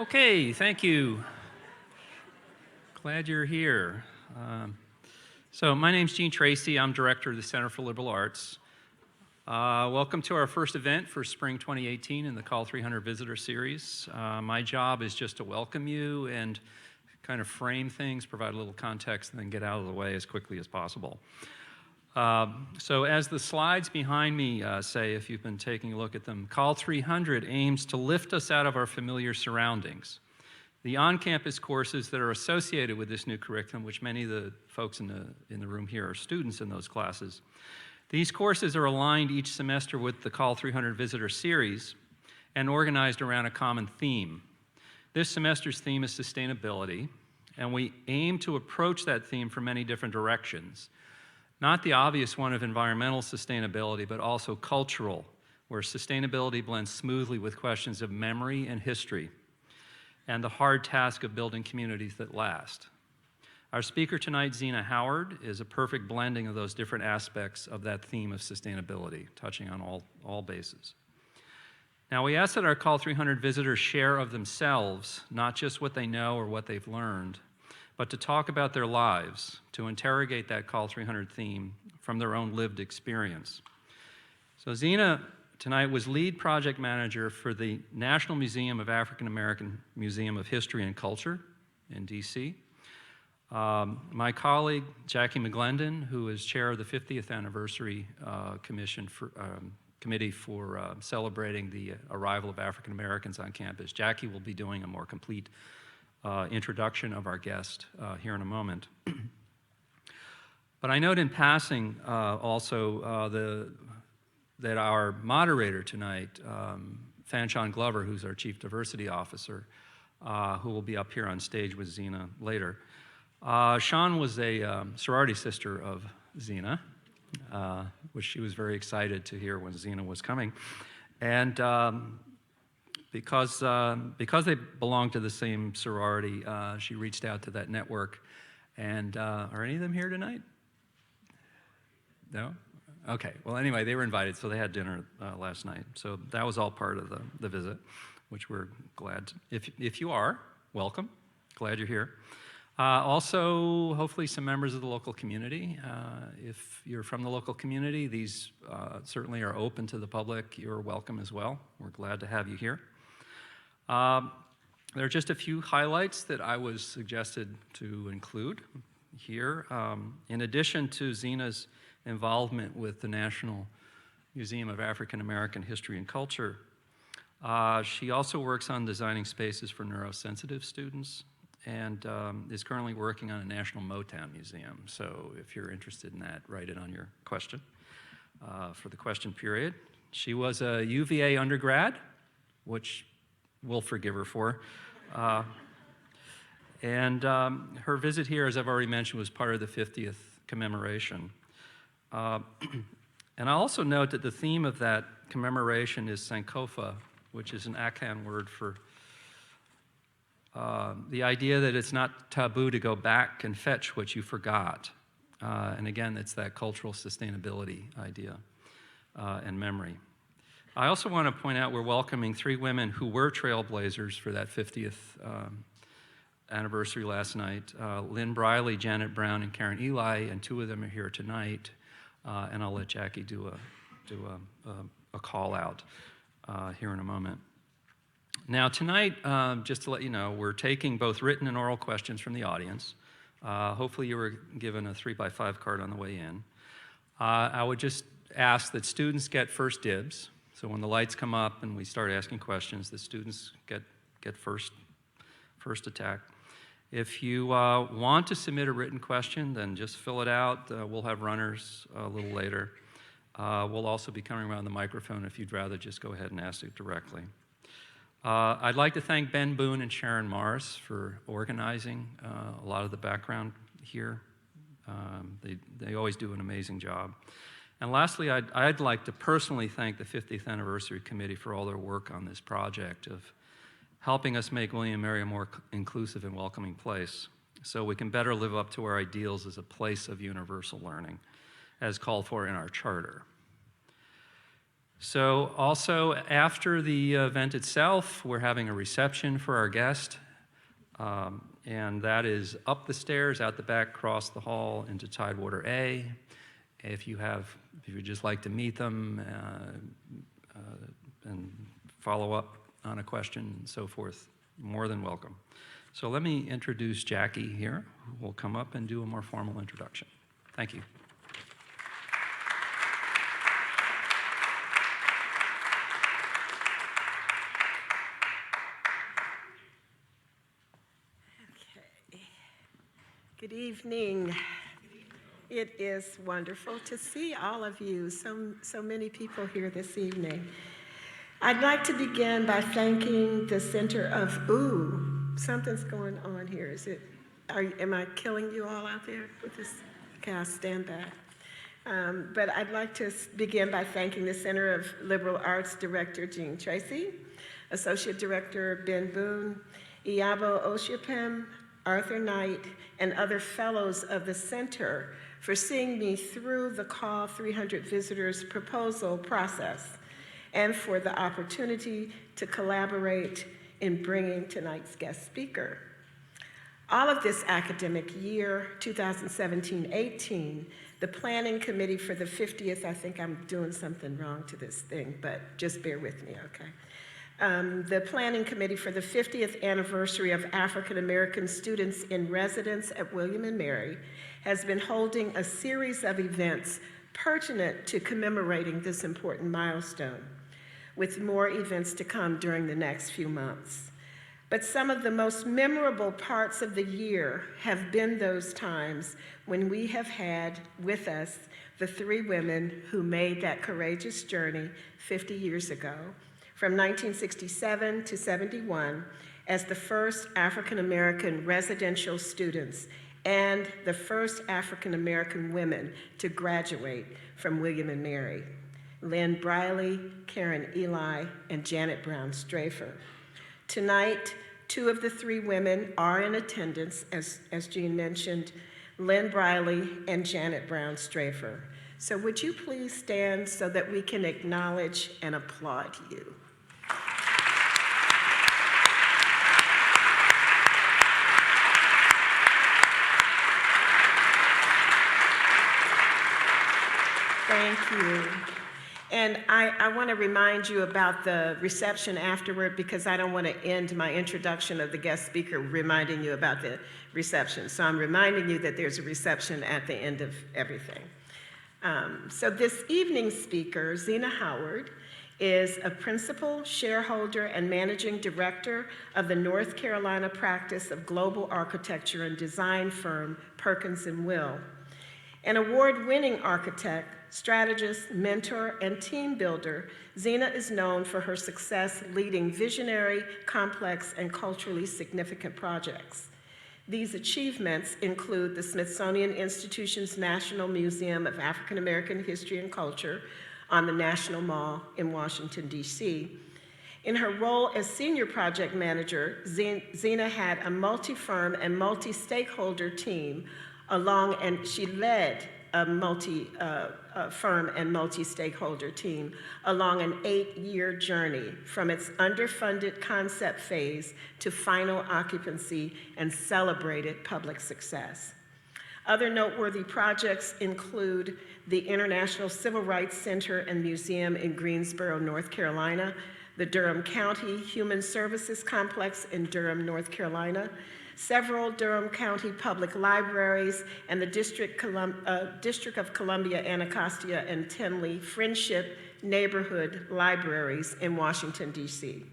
Okay, thank you. Glad you're here. So my name's Gene Tracy. I'm director of the Center for Liberal Arts. Welcome to our first event for spring 2018 in the Call 300 Visitor Series. My job is just to welcome you and kind of frame things, provide a little context, and then get out of the way as quickly as possible. So as the slides behind me say, if you've been taking a look at them, Call 300 aims to lift us out of our familiar surroundings. The on-campus courses that are associated with this new curriculum, which many of the folks in the room here are students in those classes, these courses are aligned each semester with the Call 300 Visitor Series and organized around a common theme. This semester's theme is sustainability, and we aim to approach that theme from many different directions. Not the obvious one of environmental sustainability, but also cultural, where sustainability blends smoothly with questions of memory and history, and the hard task of building communities that last. Our speaker tonight, Zena Howard, is a perfect blending of those different aspects of that theme of sustainability, touching on all bases. Now, we ask that our Call 300 visitors share of themselves, not just what they know or what they've learned, but to talk about their lives, to interrogate that Call 300 theme from their own lived experience. So Zena tonight was lead project manager for the National Museum of African American Museum of History and Culture in DC. My colleague, Jackie McGlendon, who is chair of the 50th anniversary committee for celebrating the arrival of African Americans on campus. Jackie will be doing a more complete introduction of our guest here in a moment. But I note in passing also that our moderator tonight, Fanshawn Glover, who's our Chief Diversity Officer, who will be up here on stage with Zena later. Sean was a sorority sister of Zena, which she was very excited to hear when Zena was coming. And because they belong to the same sorority, she reached out to that network. And are any of them here tonight? No? Okay, well anyway, they were invited, so they had dinner last night. So that was all part of the visit, which we're glad. If you are, welcome. Glad you're here. Also, hopefully some members of the local community. If you're from the local community, these certainly are open to the public. You're welcome as well. We're glad to have you here. There are just a few highlights that I was suggested to include here. In addition to Zena's involvement with the National Museum of African American History and Culture, she also works on designing spaces for neurosensitive students and is currently working on a National Motown Museum. So if you're interested in that, write it on your question for the question period. She was a UVA undergrad, which we'll forgive her for. And her visit here, as I've already mentioned, was part of the 50th commemoration. And I'll also note that the theme of that commemoration is Sankofa, which is an Akan word for the idea that it's not taboo to go back and fetch what you forgot. And again, it's that cultural sustainability idea and memory. I also want to point out we're welcoming 3 women who were trailblazers for that 50th anniversary last night. Lynn Briley, Janet Brown, and Karen Eli, and 2 of them are here tonight. And I'll let Jackie do a call out here in a moment. Now tonight, just to let you know, we're taking both written and oral questions from the audience. Hopefully you were given a 3x5 card on the way in. I would just ask that students get first dibs. So when the lights come up and we start asking questions, the students get first attack. If you want to submit a written question, then just fill it out. We'll have runners a little later. We'll also be coming around the microphone if you'd rather just go ahead and ask it directly. I'd like to thank Ben Boone and Sharon Morris for organizing a lot of the background here. They always do an amazing job. And lastly, I'd like to personally thank the 50th Anniversary Committee for all their work on this project of helping us make William & Mary a more inclusive and welcoming place so we can better live up to our ideals as a place of universal learning, as called for in our charter. So also after the event itself, we're having a reception for our guest, and that is up the stairs, out the back, across the hall into Tidewater A. If you would just like to meet them and follow up on a question and so forth, more than welcome. So let me introduce Jackie here, who will come up and do a more formal introduction. Thank you. Okay. Good evening. It is wonderful to see all of you, so many people here this evening. I'd like to begin by thanking the Center of, something's going on here. Am I killing you all out there with this? Okay, I'll stand back. But I'd like to begin by thanking the Center of Liberal Arts Director Jean Tracy, Associate Director Ben Boone, Iyabo Oshiapem, Arthur Knight, and other fellows of the center for seeing me through the COLL 300 visitors proposal process and for the opportunity to collaborate in bringing tonight's guest speaker. All of this academic year, 2017-18, the Planning Committee for the 50th, I think I'm doing something wrong to this thing, but just bear with me, okay? The Planning Committee for the 50th anniversary of African American students in residence at William & Mary has been holding a series of events pertinent to commemorating this important milestone, with more events to come during the next few months. But some of the most memorable parts of the year have been those times when we have had with us the three women who made that courageous journey 50 years ago, from 1967 to 71, as the first African American residential students and the first African American women to graduate from William & Mary. Lynn Briley, Karen Eli, and Janet Brown Strafer. Tonight, two of the three women are in attendance, as Jean mentioned, Lynn Briley and Janet Brown Strafer. So would you please stand so that we can acknowledge and applaud you? Thank you. And I want to remind you about the reception afterward, because I don't want to end my introduction of the guest speaker reminding you about the reception. So I'm reminding you that there's a reception at the end of everything. So this evening's speaker, Zena Howard, is a principal, shareholder, and managing director of the North Carolina practice of global architecture and design firm Perkins & Will. An award-winning architect, strategist, mentor, and team builder, Zena is known for her success leading visionary, complex, and culturally significant projects. These achievements include the Smithsonian Institution's National Museum of African American History and Culture on the National Mall in Washington, D.C. In her role as senior project manager, Zena had a multi-firm and multi-stakeholder team and she led a multi-firm and multi-stakeholder team along an 8-year journey from its underfunded concept phase to final occupancy and celebrated public success. Other noteworthy projects include the International Civil Rights Center and Museum in Greensboro, North Carolina, the Durham County Human Services Complex in Durham, North Carolina, several Durham County public libraries, and the District of Columbia, Anacostia, and Tinley Friendship Neighborhood Libraries in Washington, D.C.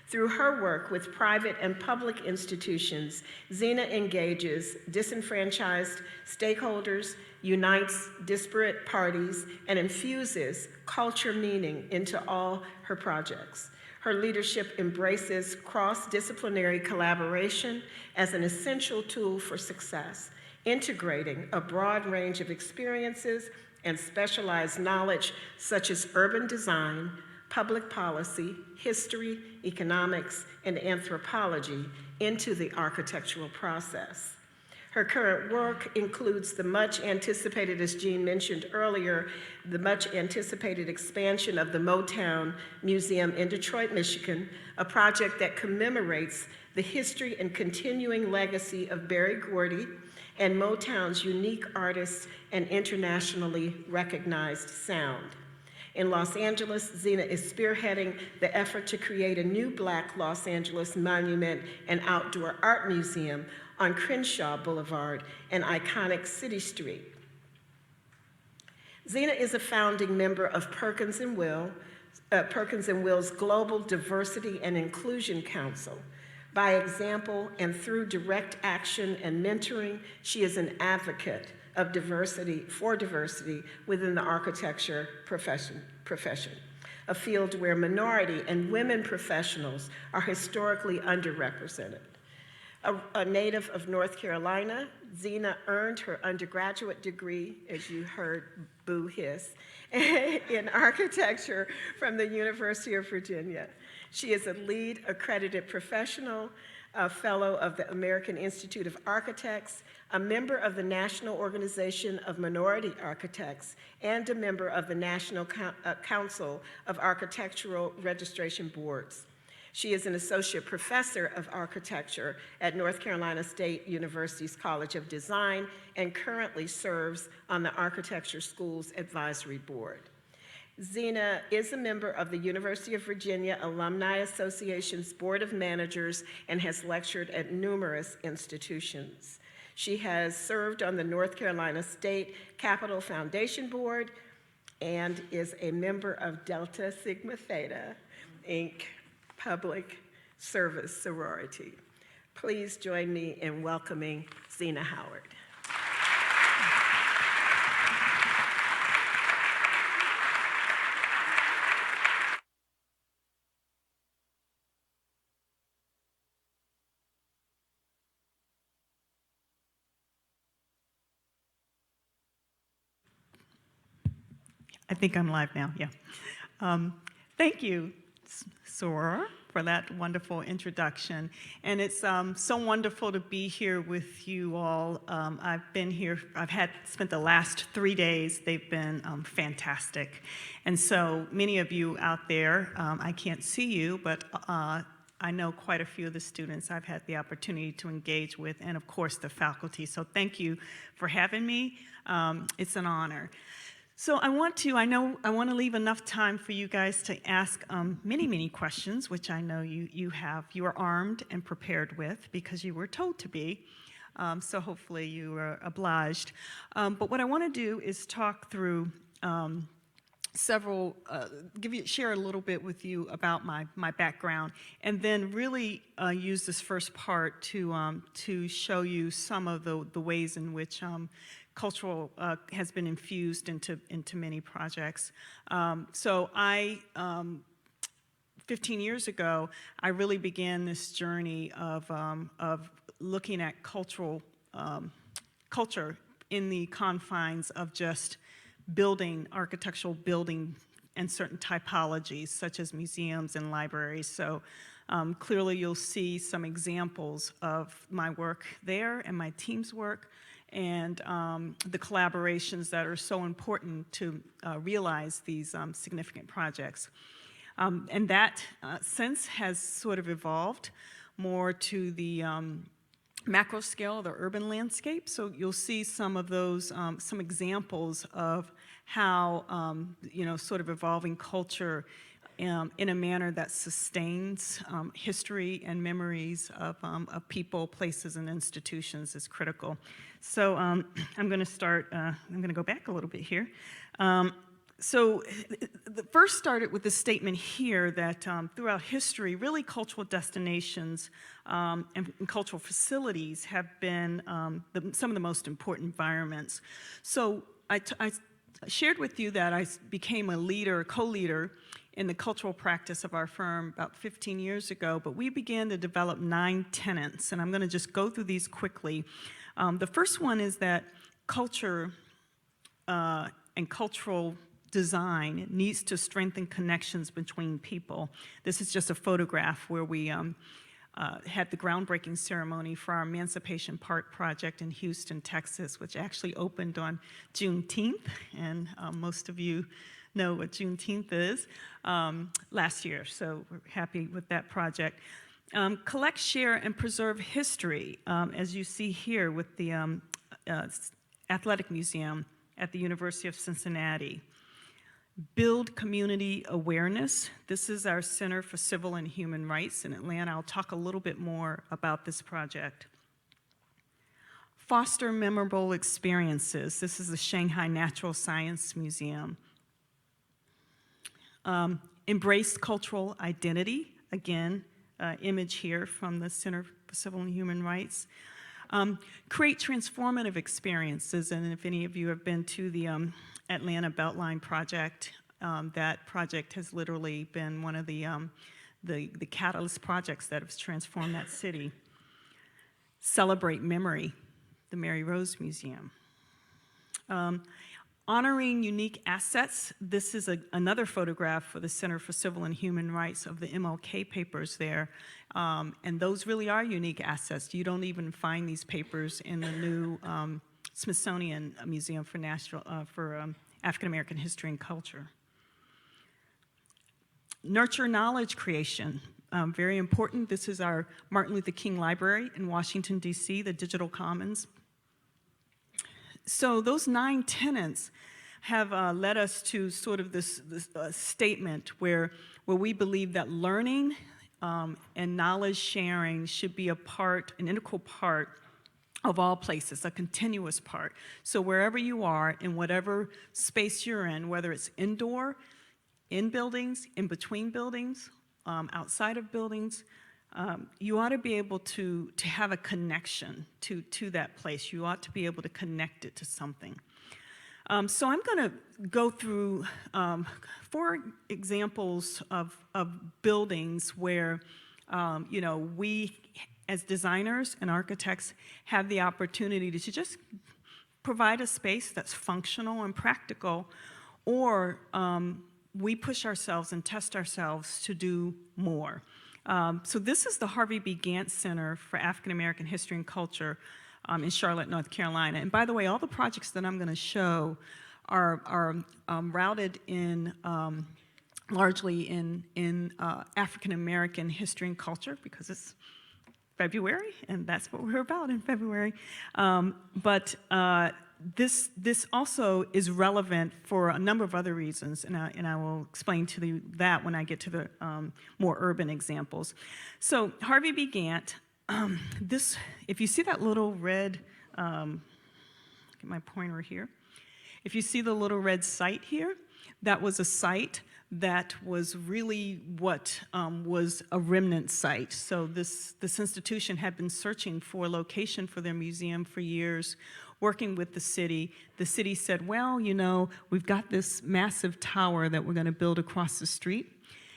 Through her work with private and public institutions, Zena engages disenfranchised stakeholders, unites disparate parties, and infuses culture meaning into all her projects. Her leadership embraces cross-disciplinary collaboration as an essential tool for success, integrating a broad range of experiences and specialized knowledge such as urban design, public policy, history, economics, and anthropology into the architectural process. Her current work includes the much anticipated, as Jean mentioned earlier, the much anticipated expansion of the Motown Museum in Detroit, Michigan, a project that commemorates the history and continuing legacy of Berry Gordy and Motown's unique artists and internationally recognized sound. In Los Angeles, Zena is spearheading the effort to create a new Black Los Angeles monument and outdoor art museum on Crenshaw Boulevard, an iconic city street. Zena is a founding member of Perkins and Will's Global Diversity and Inclusion Council. By example and through direct action and mentoring, she is an advocate of diversity within the architecture profession, a field where minority and women professionals are historically underrepresented. A native of North Carolina, Zena earned her undergraduate degree, as you heard Boo hiss, in architecture from the University of Virginia. She is a LEED accredited professional, a fellow of the American Institute of Architects, a member of the National Organization of Minority Architects, and a member of the National Council of Architectural Registration Boards. She is an associate professor of architecture at North Carolina State University's College of Design and currently serves on the Architecture Schools Advisory Board. Zena is a member of the University of Virginia Alumni Association's Board of Managers and has lectured at numerous institutions. She has served on the North Carolina State Capital Foundation Board and is a member of Delta Sigma Theta, Inc. Public Service Sorority. Please join me in welcoming Zena Howard. I think I'm live now, yeah. Thank you, Soror, for that wonderful introduction. And it's so wonderful to be here with you all. I've been here, spent the last 3 days. They've been fantastic. And so many of you out there, I can't see you, but I know quite a few of the students I've had the opportunity to engage with, and of course the faculty. So thank you for having me. It's an honor. So I want to leave enough time for you guys to ask many questions, which I know you are armed and prepared with because you were told to be. So hopefully you are obliged. But what I want to do is talk through share a little bit with you about my background, and then really use this first part to show you some of the ways in which cultural has been infused into many projects. So 15 years ago, I really began this journey of looking at culture in the confines of just architectural building and certain typologies, such as museums and libraries. So clearly you'll see some examples of my work there and my team's work, and the collaborations that are so important to realize these significant projects. And that sense has sort of evolved more to the macro scale, the urban landscape. So you'll see some of those, some examples of how, sort of evolving culture in a manner that sustains history and memories of people, places, and institutions is critical. So I'm going to go back a little bit here. So the first started with the statement here that throughout history, really cultural destinations and cultural facilities have been some of the most important environments. So I shared with you that I became a co-leader in the cultural practice of our firm about 15 years ago, but we began to develop 9 tenets, and I'm going to just go through these quickly. The first one is that culture and cultural design needs to strengthen connections between people. This is just a photograph where we had the groundbreaking ceremony for our Emancipation Park project in Houston, Texas, which actually opened on Juneteenth, and most of you know what Juneteenth is, last year, so we're happy with that project. Collect, share, and preserve history, as you see here with the Athletic Museum at the University of Cincinnati. Build community awareness. This is our Center for Civil and Human Rights in Atlanta. I'll talk a little bit more about this project. Foster memorable experiences. This is the Shanghai Natural Science Museum. Embrace cultural identity. Again, image here from the Center for Civil and Human Rights. Create transformative experiences, and if any of you have been to the Atlanta Beltline project, that project has literally been one of the catalyst projects that has transformed that city. Celebrate memory, the Mary Rose Museum. Honoring unique assets. This is another photograph for the Center for Civil and Human Rights of the MLK papers there. And those really are unique assets. You don't even find these papers in the new Smithsonian Museum for African American History and Culture. Nurture knowledge creation. Very important. This is our Martin Luther King Library in Washington, D.C., the Digital Commons. So those 9 tenets have led us to sort of this statement where we believe that learning and knowledge sharing should be an integral part of all places, a continuous part. So wherever you are, in whatever space you're in, whether it's indoor, in buildings, in between buildings, outside of buildings, you ought to be able to have a connection to that place. You ought to be able to connect it to something. So I'm going to go through 4 examples of buildings where, we as designers and architects have the opportunity to just provide a space that's functional and practical, or we push ourselves and test ourselves to do more. So this is the Harvey B. Gantt Center for African American History and Culture in Charlotte, North Carolina. And by the way, all the projects that I'm going to show are routed in largely in African American history and culture, because it's February, and that's what we're about in February. But this also is relevant for a number of other reasons, and I will explain to that when I get to the more urban examples. So Harvey B. Gantt, if you see that little red, get my pointer here. If you see the little red site here, that was a site that was really what was a remnant site. So this institution had been searching for a location for their museum for years, working with the city. The city said, well, we've got this massive tower that we're going to build across the street.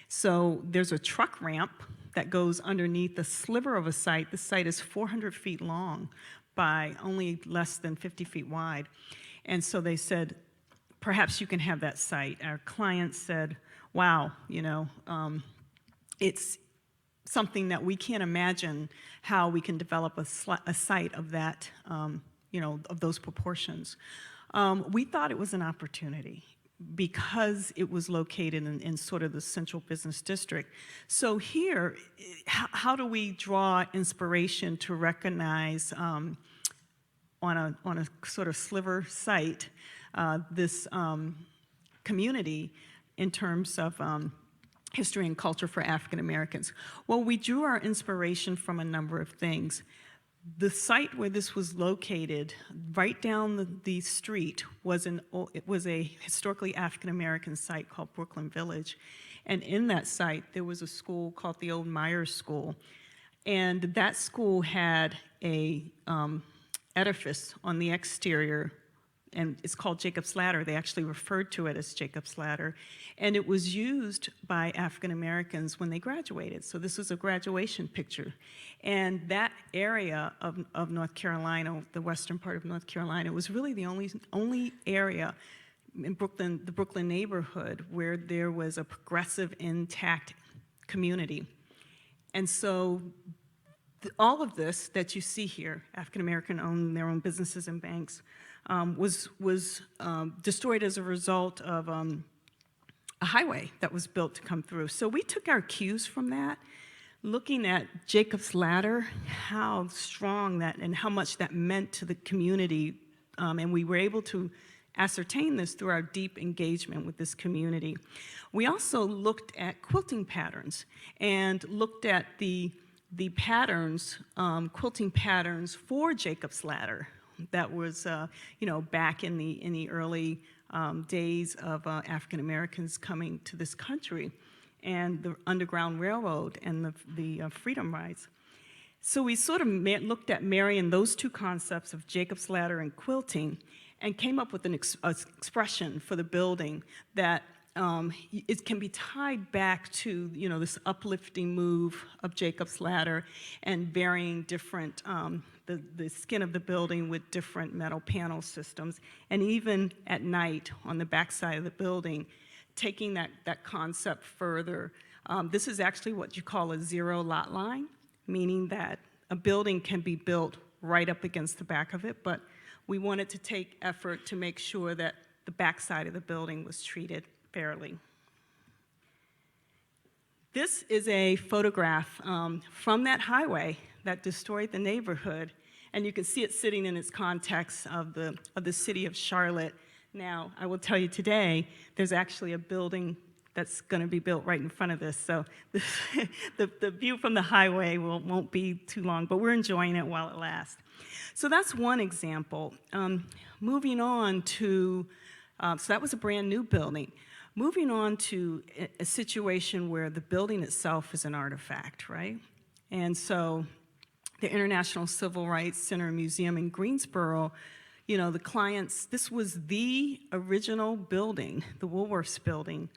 So there's a truck ramp that goes underneath a sliver of a site. The site is 400 feet long by only less than 50 feet wide. And so they said, perhaps you can have that site. Our client said, wow, it's something that we can't imagine how we can develop a site of that, of those proportions. We thought it was an opportunity because it was located in sort of the central business district. So here, how do we draw inspiration to recognize on a sort of sliver site this community in terms of history and culture for African Americans? Well, we drew our inspiration from a number of things. The site where this was located, right down the street, was a historically African American site called Brooklyn Village. And in that site, there was a school called the Old Myers School. And that school had a edifice on the exterior, and it's called Jacob's Ladder. They actually referred to it as Jacob's Ladder. And it was used by African Americans when they graduated. So this was a graduation picture. And that area of North Carolina, the western part of North Carolina, was really the only area in Brooklyn, the Brooklyn neighborhood, where there was a progressive, intact community. And so all of this that you see here, African American owned their own businesses and banks, was destroyed as a result of a highway that was built to come through. So we took our cues from that, looking at Jacob's Ladder, how strong that and how much that meant to the community, and we were able to ascertain this through our deep engagement with this community. We also looked at quilting patterns and looked at the patterns, quilting patterns for Jacob's Ladder that was, back in the early days of African Americans coming to this country, and the Underground Railroad and the Freedom Rides. So we sort of looked at marrying those two concepts of Jacob's Ladder and quilting, and came up with an expression for the building that it can be tied back to this uplifting move of Jacob's Ladder and varying different the skin of the building with different metal panel systems, and even at night on the backside of the building, taking that concept further. This is actually what you call a zero lot line, meaning that a building can be built right up against the back of it, but we wanted to take effort to make sure that the backside of the building was treated fairly. This is a photograph from that highway that destroyed the neighborhood, and you can see it sitting in its context of the city of Charlotte. Now, I will tell you today, there's actually a building that's going to be built right in front of this, so the view from the highway won't be too long, but we're enjoying it while it lasts. So that's one example. Moving on to, so that was a brand new building. Moving on to a situation where the building itself is an artifact, right? And so the International Civil Rights Center and Museum in Greensboro, the clients, this was the original building, the Woolworths building,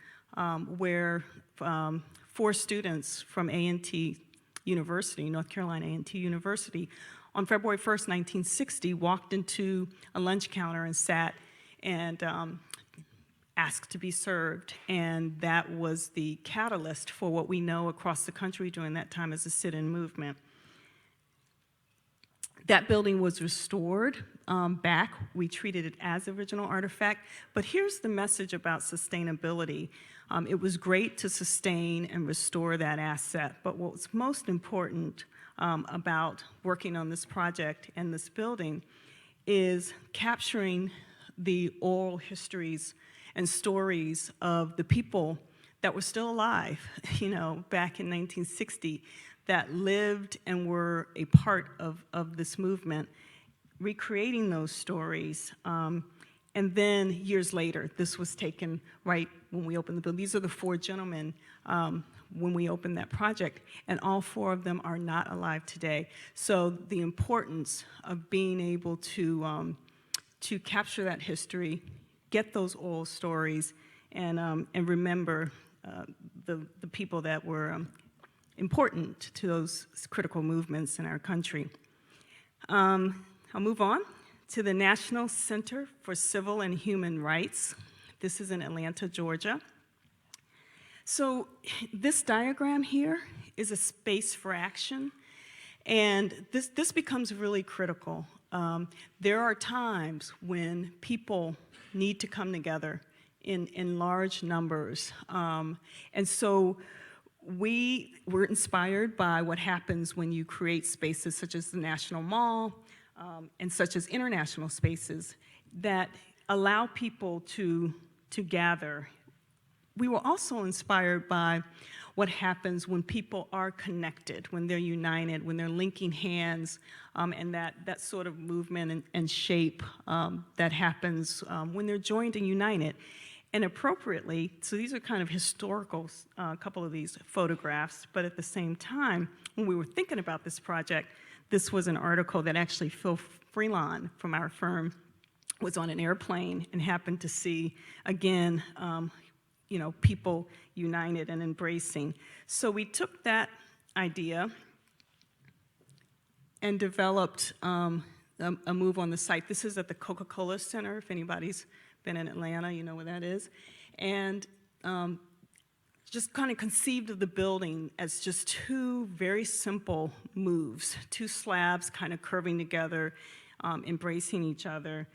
where 4 students from A&T University, North Carolina A&T University, on February 1st, 1960, walked into a lunch counter and sat and asked to be served. And that was the catalyst for what we know across the country during that time as a sit-in movement. That building was restored back. We treated it as original artifact. But here's the message about sustainability. It was great to sustain and restore that asset, but what was most important about working on this project and this building is capturing the oral histories and stories of the people that were still alive, back in 1960, that lived and were a part of this movement, recreating those stories. And then years later, this was taken right when we opened the building. These are the 4 gentlemen when we opened that project, and all 4 of them are not alive today. So the importance of being able to capture that history, get those old stories, and remember the people that were important to those critical movements in our country. I'll move on to the National Center for Civil and Human Rights. This is in Atlanta, Georgia. So this diagram here is a space for action, and this becomes really critical. There are times when people need to come together in large numbers, and so we were inspired by what happens when you create spaces such as the National Mall and such as international spaces that allow people to gather. We were also inspired by what happens when people are connected, when they're united, when they're linking hands, and that sort of movement and shape that happens when they're joined and united. And appropriately, so these are kind of historical, a couple of these photographs, but at the same time, when we were thinking about this project, this was an article that actually Phil Freelon from our firm was on an airplane and happened to see, again, people united and embracing. So we took that idea and developed a move on the site. This is at the Coca-Cola Center. If anybody's been in Atlanta, you know where that is. And just kind of conceived of the building as just two very simple moves, two slabs kind of curving together, embracing each other.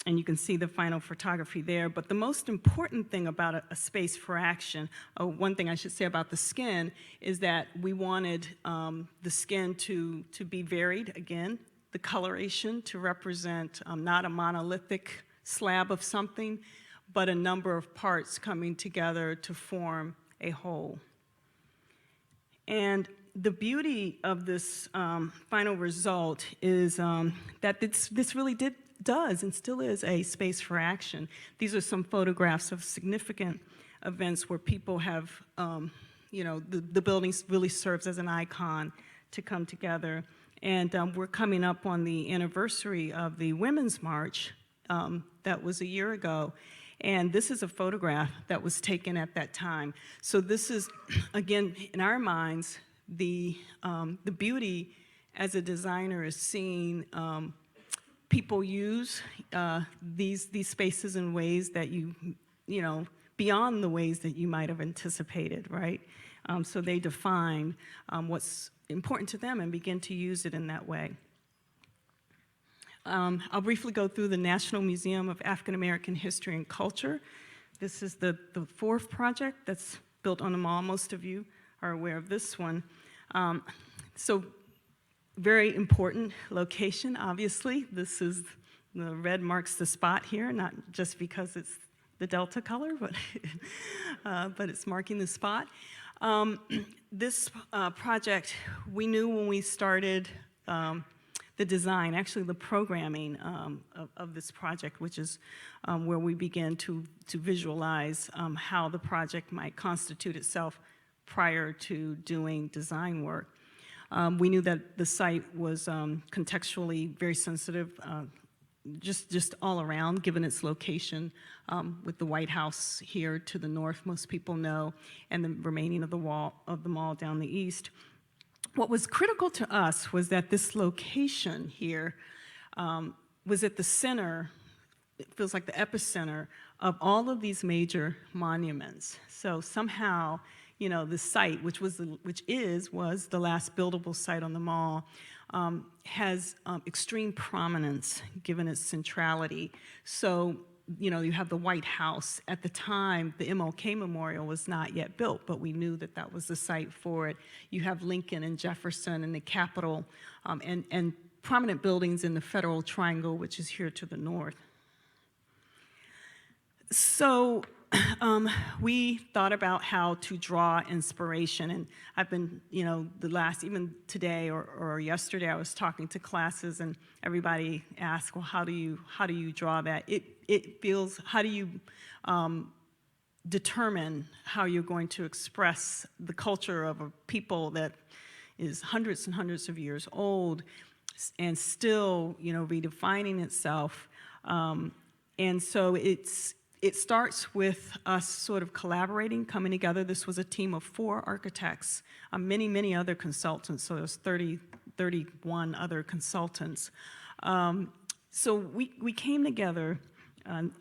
And you can see the final photography there. But the most important thing about a space for action, one thing I should say about the skin, is that we wanted the skin to be varied, again, the coloration to represent not a monolithic slab of something, but a number of parts coming together to form a whole. And the beauty of this final result is that this really does and still is a space for action. These are some photographs of significant events where people have, the building really serves as an icon to come together. And we're coming up on the anniversary of the Women's March that was a year ago. And this is a photograph that was taken at that time. So this is, again, in our minds, the beauty as a designer is seeing people use these spaces in ways that beyond the ways that you might have anticipated, right? So they define what's important to them and begin to use it in that way. I'll briefly go through the National Museum of African American History and Culture. This is the fourth project that's built on the mall. Most of you are aware of this one. So very important location, obviously. This is, the red marks the spot here, not just because it's the Delta color, but it's marking the spot. This project, we knew when we started the design, actually the programming of this project, which is where we began to visualize how the project might constitute itself prior to doing design work. We knew that the site was contextually very sensitive, just all around, given its location with the White House here to the north, most people know, and the remaining of the mall down the east. What was critical to us was that this location here was at the center, it feels like the epicenter of all of these major monuments. So somehow, the site, which was the last buildable site on the mall, has extreme prominence given its centrality. So, you have the White House. At the time, the MLK Memorial was not yet built, but we knew that that was the site for it. You have Lincoln and Jefferson and the Capitol, and prominent buildings in the Federal Triangle, which is here to the north. So we thought about how to draw inspiration, and I've been, even today or yesterday, I was talking to classes, and everybody asked, well, how do you draw that? It feels, how do you determine how you're going to express the culture of a people that is hundreds and hundreds of years old and still, redefining itself, and so it starts with us sort of collaborating, coming together. This was a team of 4 architects, many other consultants, so there's 31 other consultants. So we came together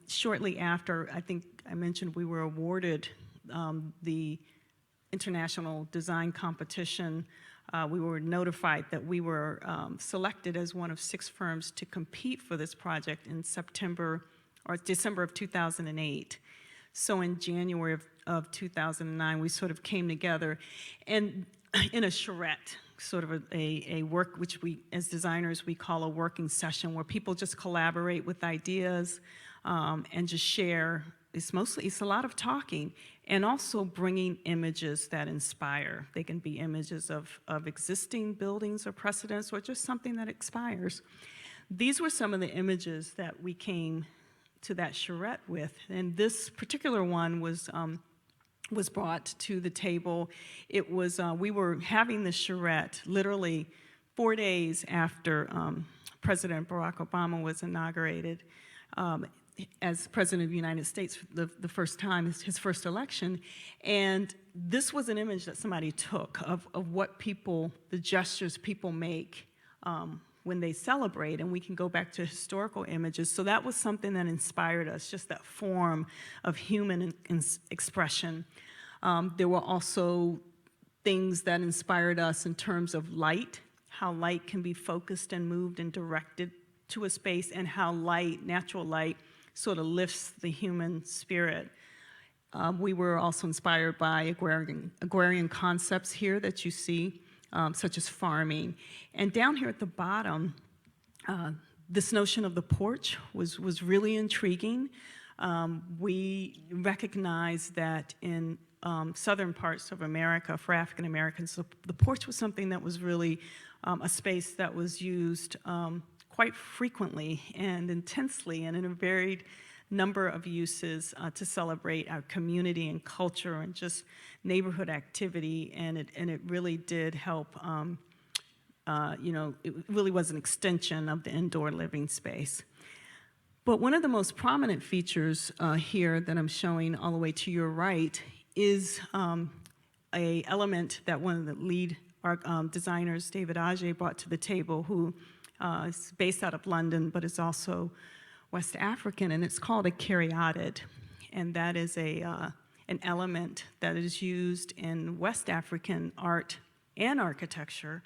shortly after, I think I mentioned we were awarded the International Design Competition. We were notified that we were selected as one of 6 firms to compete for this project in December of 2008. So in January of 2009, we sort of came together and in a charrette, sort of a work, which we, as designers, we call a working session, where people just collaborate with ideas and just share. It's a lot of talking and also bringing images that inspire. They can be images of existing buildings or precedents or just something that inspires. These were some of the images that we came to that charrette with, and this particular one was brought to the table. It was, we were having the charrette literally 4 days after President Barack Obama was inaugurated as President of the United States the first time, his first election, and this was an image that somebody took of what people, the gestures people make when they celebrate, and we can go back to historical images. So that was something that inspired us, just that form of human expression. There were also things that inspired us in terms of light, how light can be focused and moved and directed to a space, and how light, natural light, sort of lifts the human spirit. We were also inspired by agrarian concepts here that you see, such as farming. And down here at the bottom, this notion of the porch was really intriguing. We recognize that in southern parts of America, for African Americans, the porch was something that was really a space that was used quite frequently and intensely and in a varied number of uses to celebrate our community and culture and just neighborhood activity, and it really did help. It really was an extension of the indoor living space. But one of the most prominent features here that I'm showing all the way to your right is a element that one of the lead designers, David Ajay, brought to the table, who is based out of London, but is also West African, and it's called a Kerry Audit. And that is an element that is used in West African art and architecture.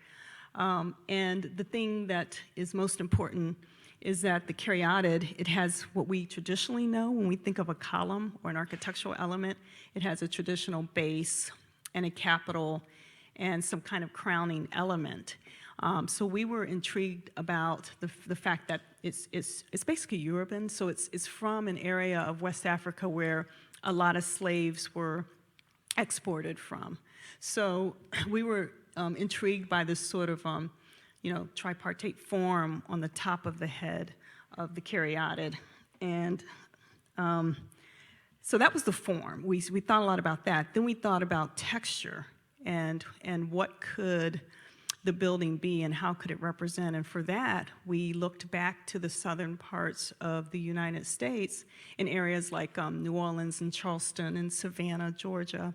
And the thing that is most important is that the Kerry Audit, it has what we traditionally know when we think of a column or an architectural element. It has a traditional base and a capital and some kind of crowning element. So we were intrigued about the fact that it's basically Yoruban, so it's from an area of West Africa where a lot of slaves were exported from. So we were intrigued by this sort of tripartite form on the top of the head of the Kerry Audit. And so that was the form. We thought a lot about that. Then we thought about texture and what could the building be and how could it represent. And for that, we looked back to the southern parts of the United States in areas like New Orleans and Charleston and Savannah, Georgia,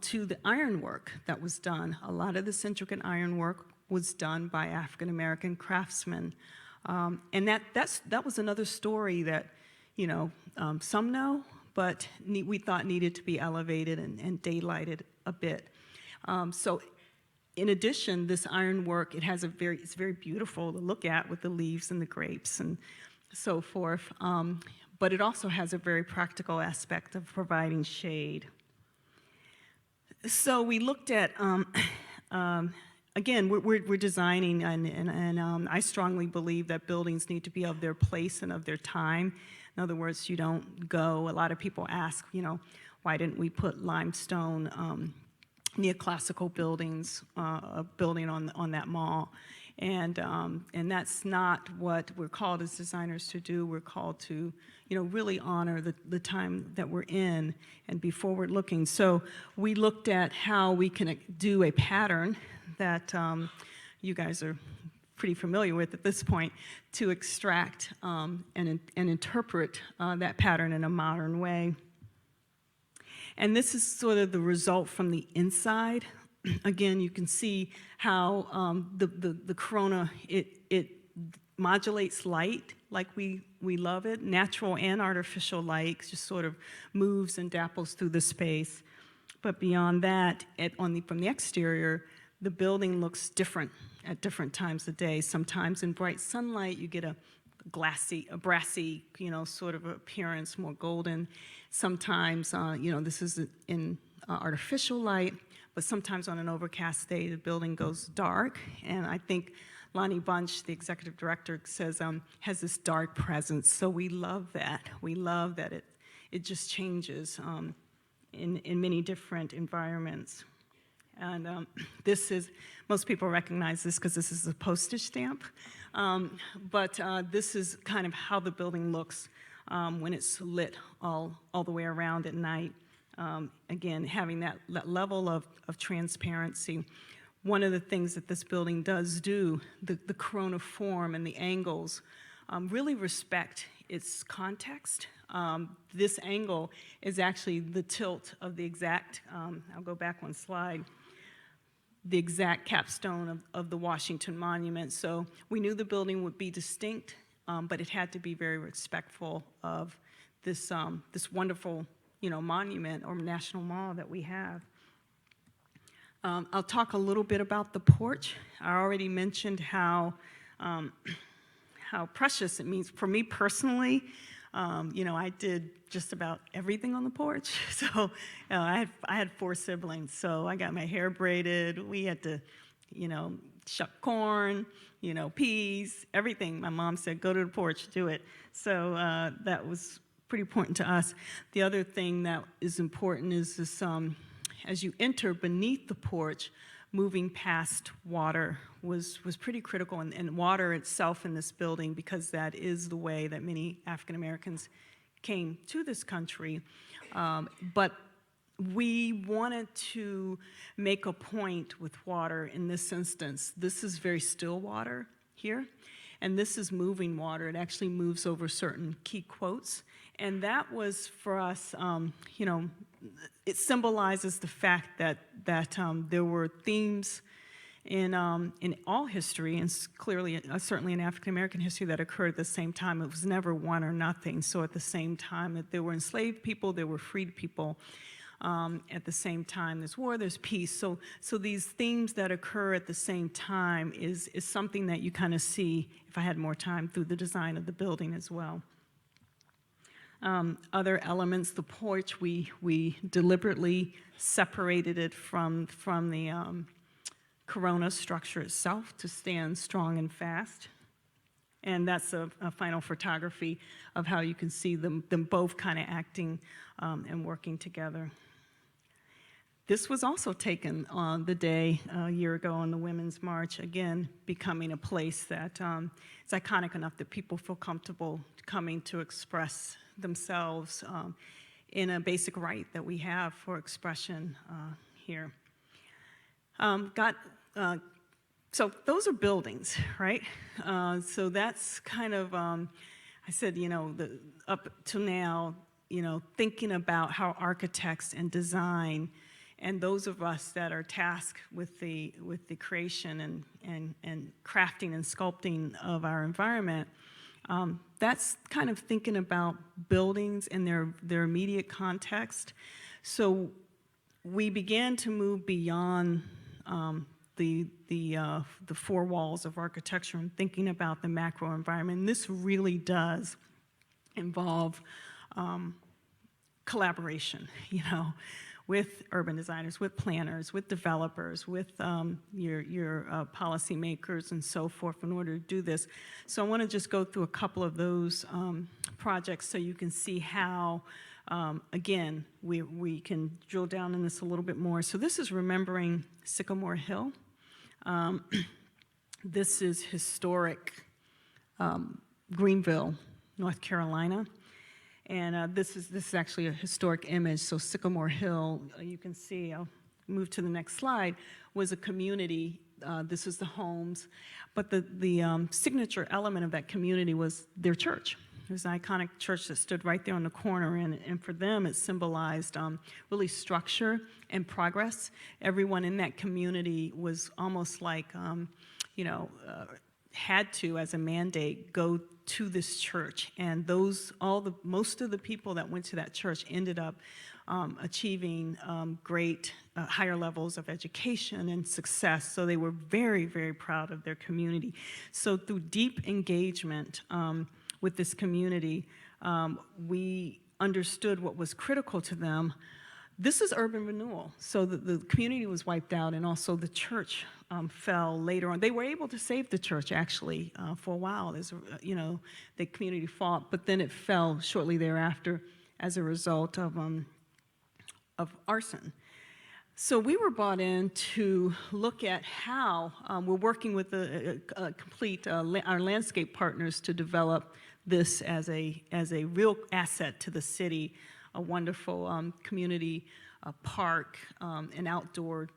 to the ironwork that was done. A lot of this intricate ironwork was done by African American craftsmen. And that was another story that, some know, but we thought needed to be elevated and daylighted a bit. So in addition, this ironwork, it's very beautiful to look at with the leaves and the grapes and so forth. But it also has a very practical aspect of providing shade. So we looked at, again, we're designing, and I strongly believe that buildings need to be of their place and of their time. In other words, you don't go, a lot of people ask, why didn't we put limestone neoclassical buildings, building on that mall, and that's not what we're called as designers to do. We're called to, really honor the time that we're in and be forward-looking. So we looked at how we can do a pattern that you guys are pretty familiar with at this point to extract and interpret that pattern in a modern way. And this is sort of the result from the inside. Again, you can see how the corona, it modulates light like we love it. Natural and artificial light just sort of moves and dapples through the space. But beyond that, from the exterior, the building looks different at different times of day. Sometimes in bright sunlight, you get a brassy, sort of appearance, more golden. Sometimes, this is in artificial light, but sometimes on an overcast day, the building goes dark. And I think Lonnie Bunch, the executive director, says has this dark presence. So we love that. We love that it just changes in many different environments. And this is, most people recognize this because this is a postage stamp. But this is kind of how the building looks when it's lit all the way around at night. Again, having that level of transparency. One of the things that this building does do, the corona form and the angles, really respect its context. This angle is actually the tilt of the exact, I'll go back one slide. the exact capstone of the Washington Monument. So we knew the building would be distinct, but it had to be very respectful of this, this wonderful, monument or national mall that we have. I'll talk a little bit about the porch. I already mentioned how precious it means. For me personally, I did just about everything on the porch. So I had 4 siblings, so I got my hair braided. We had to, shuck corn, peas, everything. My mom said, go to the porch, do it. So that was pretty important to us. The other thing that is important is this, as you enter beneath the porch, moving past water was pretty critical, and water itself in this building, because that is the way that many African Americans came to this country. But we wanted to make a point with water in this instance. This is very still water here, and this is moving water. It actually moves over certain key quotes, and that was for us, it symbolizes the fact that there were themes in all history, and clearly, certainly in African American history, that occurred at the same time. It was never one or nothing. So at the same time that there were enslaved people, there were freed people. At the same time, there's war, there's peace. So these themes that occur at the same time is something that you kind of see, if I had more time, through the design of the building as well. Other elements, the porch, we deliberately separated it from the corona structure itself to stand strong and fast. And that's a final photography of how you can see them both kind of acting and working together. This was also taken on the day a year ago on the Women's March, again, becoming a place that is iconic enough that people feel comfortable coming to express themselves in a basic right that we have for expression here. So those are buildings, right? So that's kind of, I said, up to now, thinking about how architects and design and those of us that are tasked with the creation and crafting and sculpting of our environment, that's kind of thinking about buildings and their immediate context. So we began to move beyond the 4 walls of architecture and thinking about the macro environment. And this really does involve collaboration, with urban designers, with planners, with developers, with your policymakers and so forth in order to do this. So I want to just go through a couple of those projects so you can see how, again, we can drill down in this a little bit more. So this is Remembering Sycamore Hill. This is historic Greenville, North Carolina. And this is actually a historic image. So Sycamore Hill, you can see, I'll move to the next slide, was a community. This is the homes. But the signature element of that community was their church. It was an iconic church that stood right there on the corner. And for them, it symbolized really structure and progress. Everyone in that community was almost like, had to, as a mandate, go to this church, and most of the people that went to that church ended up achieving great higher levels of education and success. So they were very, very proud of their community. So through deep engagement with this community, we understood what was critical to them. This is urban renewal. So the community was wiped out, and also the church fell later on. They were able to save the church, actually, for a while. The community fought, but then it fell shortly thereafter as a result of arson. So we were brought in to look at how we're working with our landscape partners to develop this as a real asset to the city, a wonderful community park, an outdoor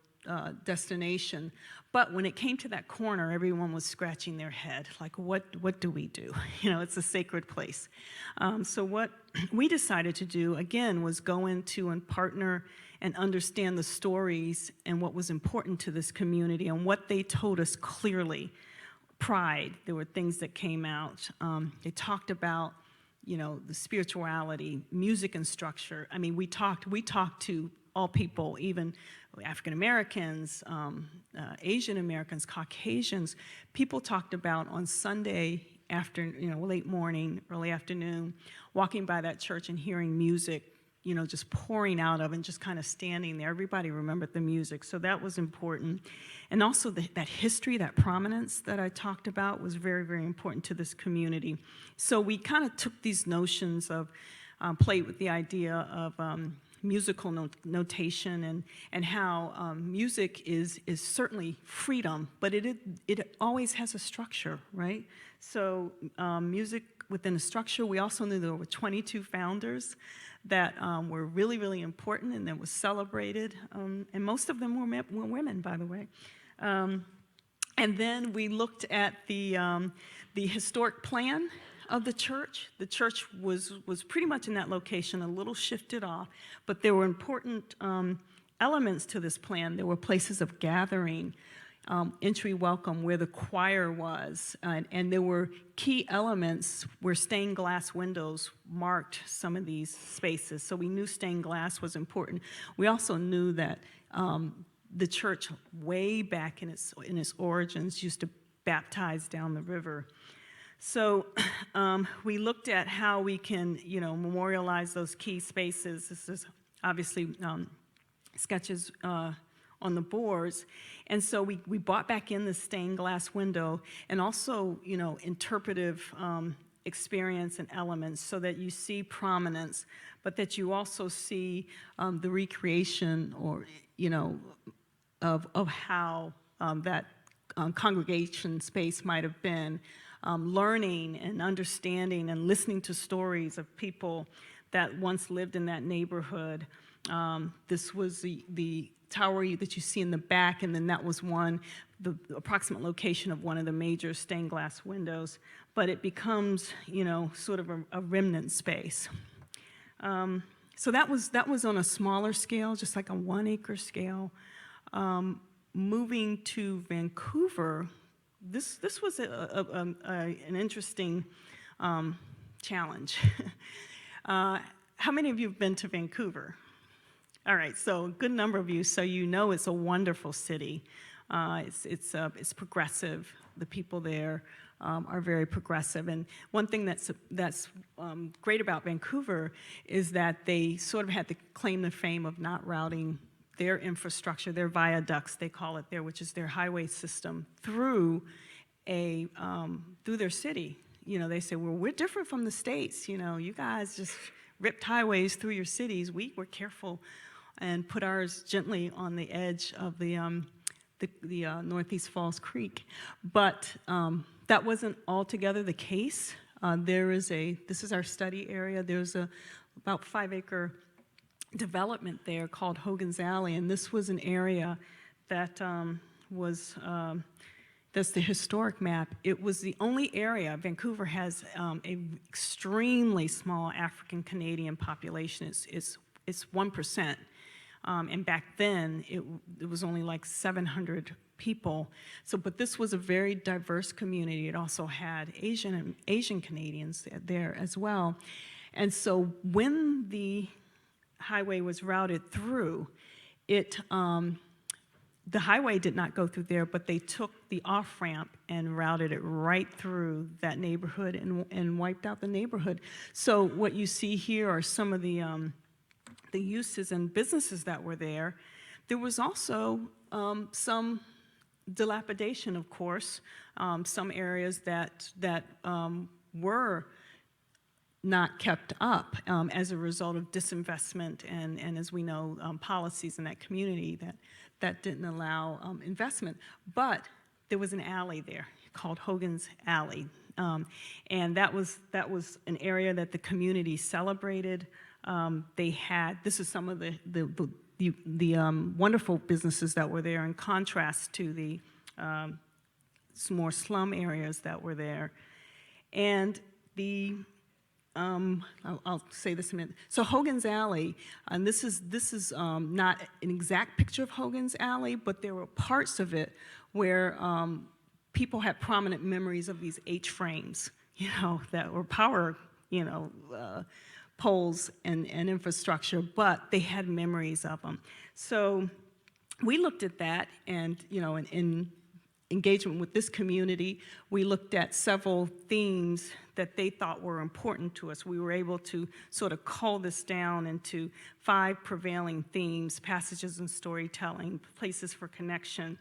destination. But when it came to that corner, everyone was scratching their head, like, what do we do? You know, it's a sacred place. So what we decided to do, again, was go into and partner and understand the stories and what was important to this community and what they told us clearly. Pride, there were things that came out. They talked about, you know, the spirituality, music and structure. I mean, we talked to all people, even African Americans, Asian Americans, Caucasians. People talked about on Sunday after, you know, late morning, early afternoon, walking by that church and hearing music, you know, just pouring out of and just kind of standing there. Everybody remembered the music, so that was important. And also that history, that prominence that I talked about was very, very important to this community. So we kind of took these notions of, played with the idea of musical notation and how music is certainly freedom, but it always has a structure, right? So music within a structure. We also knew there were 22 founders that were really, really important and that was celebrated, and most of them were women, by the way. And then we looked at the historic plan of the church. The church was pretty much in that location, a little shifted off, but there were important elements to this plan. There were places of gathering, entry welcome where the choir was, and there were key elements where stained glass windows marked some of these spaces. So we knew stained glass was important. We also knew that the church, way back in its origins, used to baptize down the river. So we looked at how we can, you know, memorialize those key spaces. This is obviously sketches on the boards. And so we brought back in the stained glass window and also, you know, interpretive experience and elements so that you see prominence, but that you also see the recreation or, you know, of how that congregation space might have been, learning and understanding and listening to stories of people that once lived in that neighborhood. This was the tower that you see in the back, and then that was the approximate location of one of the major stained glass windows, but it becomes, you know, sort of a remnant space. So that was on a smaller scale, just like a 1 acre scale. Moving to Vancouver, this was an interesting challenge. How many of you have been to Vancouver? All right, so a good number of you, so you know it's a wonderful city. It's progressive. The people there are very progressive. And one thing that's great about Vancouver is that they sort of had to claim the fame of not routing their infrastructure, their viaducts, they call it there, which is their highway system, through their city. You know, they say, well, we're different from the States. You know, you guys just ripped highways through your cities. We were careful and put ours gently on the edge of the Northeast Falls Creek. But that wasn't altogether the case. This is our study area. There's about 5 acre development there called Hogan's Alley, and this was an area that that's the historic map. It was the only area. Vancouver has an extremely small African Canadian population. It's 1%. And back then, it was only like 700 people. So, but this was a very diverse community. It also had Asian Canadians there as well. And so when the highway was routed through, the highway did not go through there, but they took the off-ramp and routed it right through that neighborhood and wiped out the neighborhood. So what you see here are some of the uses and businesses that were there. There was also some dilapidation, of course, some areas that were not kept up as a result of disinvestment and as we know, policies in that community that didn't allow investment. But there was an alley there called Hogan's Alley, and that was an area that the community celebrated. This is some of the wonderful businesses that were there in contrast to the more slum areas that were there. And I'll say this in a minute. So Hogan's Alley, and this is not an exact picture of Hogan's Alley, but there were parts of it where people had prominent memories of these H-frames, that were power, poles and infrastructure, but they had memories of them. So we looked at that, and in engagement with this community, we looked at several themes that they thought were important to us. We were able to sort of cull this down into 5 prevailing themes: passages in storytelling, places for connection,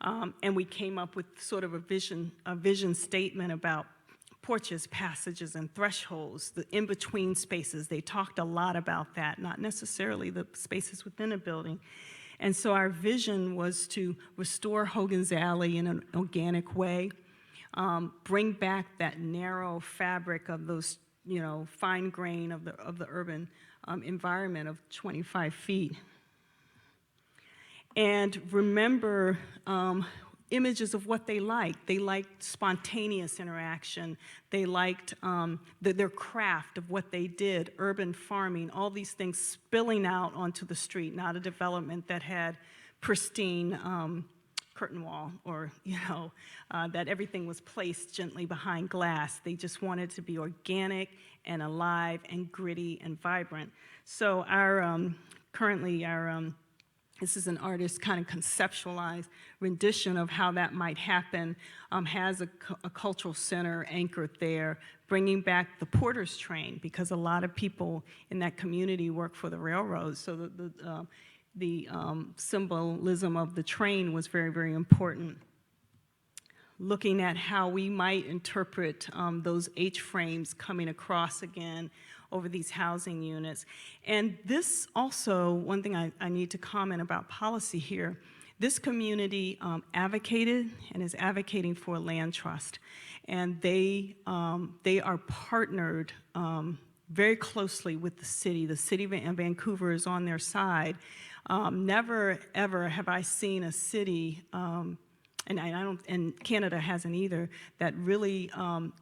and we came up with sort of a vision statement about porches, passages, and thresholds, the in-between spaces. They talked a lot about that, not necessarily the spaces within a building. And so our vision was to restore Hogan's Alley in an organic way, bring back that narrow fabric of those, fine grain of the urban environment of 25 feet. And remember images of what they liked. They liked spontaneous interaction. They liked their craft of what they did, urban farming, all these things spilling out onto the street, not a development that had pristine curtain wall or, that everything was placed gently behind glass. They just wanted to be organic and alive and gritty and vibrant. So currently this is an artist's kind of conceptualized rendition of how that might happen, has a cultural center anchored there, bringing back the porter's train, because a lot of people in that community work for the railroads, so the symbolism of the train was very, very important. Looking at how we might interpret those H-frames coming across again over these housing units. And this also, one thing I need to comment about policy here, this community advocated and is advocating for a land trust. And they are partnered very closely with the city. The city of Vancouver is on their side. Never, ever have I seen a city, and Canada hasn't either, that really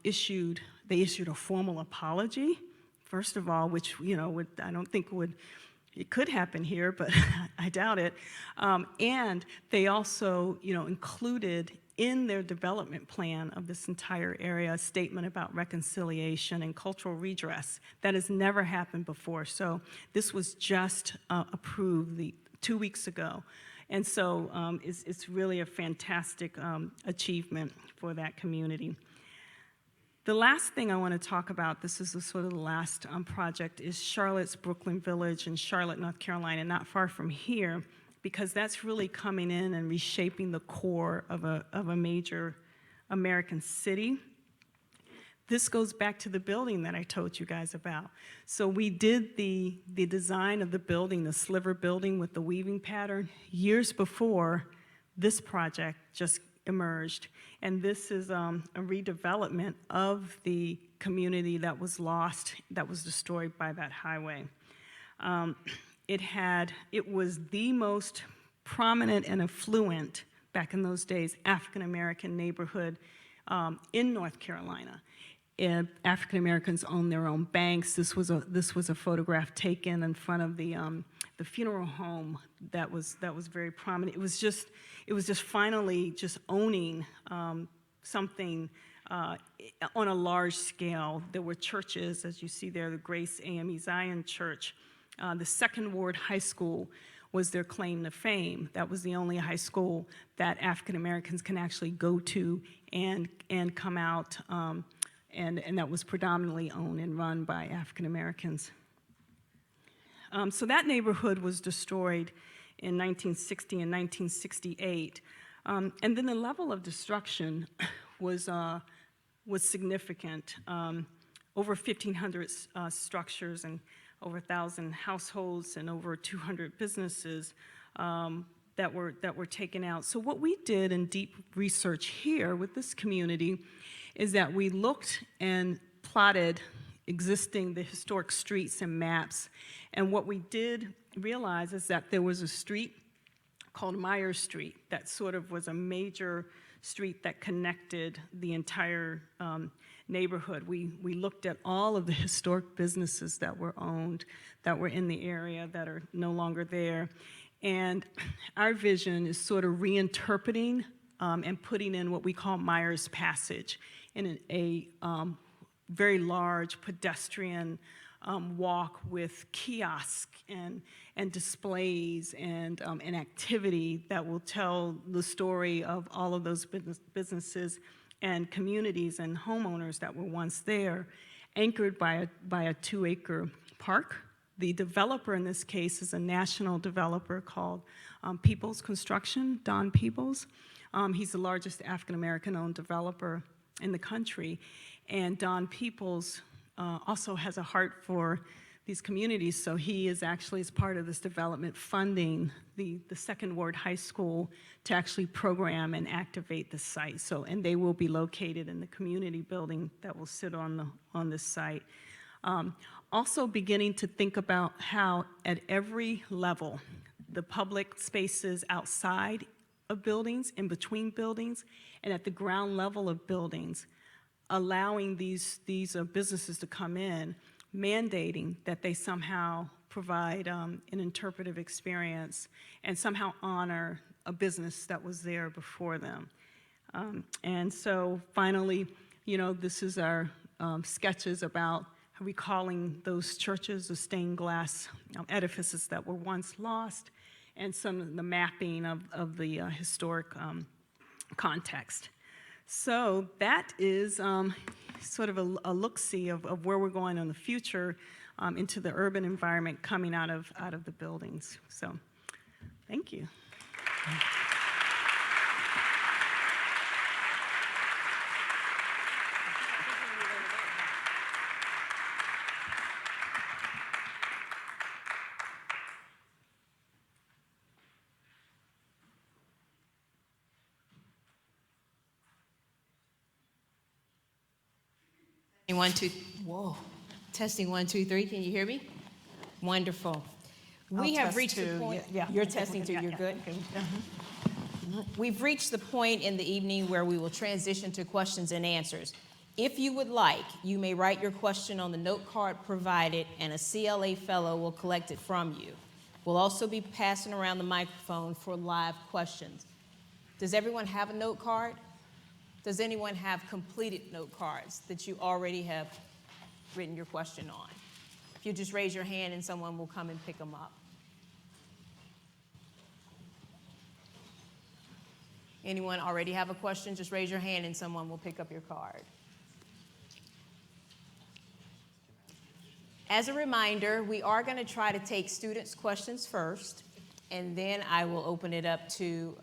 issued a formal apology. First of all, which I don't think it could happen here, but I doubt it. And they also included in their development plan of this entire area a statement about reconciliation and cultural redress. That has never happened before. So this was just approved 2 weeks ago. And so it's really a fantastic achievement for that community. The last thing I want to talk about, this is sort of the last project, is Charlotte's Brooklyn Village in Charlotte, North Carolina, not far from here, because that's really coming in and reshaping the core of a major American city. This goes back to the building that I told you guys about. So we did the design of the building, the sliver building with the weaving pattern, years before this project just emerged. And this is a redevelopment of the community that was lost, that was destroyed by that highway. It was the most prominent and affluent, back in those days, African-American neighborhood in North Carolina. African Americans owned their own banks. This was a photograph taken in front of the funeral home that was very prominent. It was just finally just owning something on a large scale. There were churches, as you see there, the Grace AME Zion Church. The Second Ward High School was their claim to fame. That was the only high school that African Americans can actually go to and come out. And that was predominantly owned and run by African Americans. So that neighborhood was destroyed in 1960 and 1968. And then the level of destruction was significant. Over 1,500 structures and over 1,000 households and over 200 businesses that were taken out. So what we did in deep research here with this community is that we looked and plotted the historic streets and maps. And what we did realize is that there was a street called Myers Street that sort of was a major street that connected the entire neighborhood. We looked at all of the historic businesses that were owned, that were in the area, that are no longer there. And our vision is sort of reinterpreting and putting in what we call Myers Passage in a very large pedestrian walk with kiosk and displays and an activity that will tell the story of all of those businesses and communities and homeowners that were once there, anchored by a 2-acre park. The developer in this case is a national developer called Peoples Construction, Don Peoples. He's the largest African-American owned developer in the country. And Don Peoples also has a heart for these communities, so he is actually, as part of this development, funding the Second Ward High School to actually program and activate the site. So, and they will be located in the community building that will sit on this site. Also beginning to think about how at every level, the public spaces outside of buildings, in between buildings, and at the ground level of buildings, allowing these businesses to come in, mandating that they somehow provide an interpretive experience and somehow honor a business that was there before them. And so finally, this is our sketches about recalling those churches, the stained glass edifices that were once lost, and some of the mapping of the historic context. So that is sort of a look-see of where we're going in the future into the urban environment coming out of the buildings. So thank you. Testing 1, 2, 3. Can you hear me? Wonderful. We have reached the point. Yeah. You're testing too. You're good. Okay. We've reached the point in the evening where we will transition to questions and answers. If you would like, you may write your question on the note card provided, and a CLA fellow will collect it from you. We'll also be passing around the microphone for live questions. Does everyone have a note card? Does anyone have completed note cards that you already have written your question on? If you just raise your hand and someone will come and pick them up. Anyone already have a question? Just raise your hand and someone will pick up your card. As a reminder, we are going to try to take students' questions first, and then I will open it up to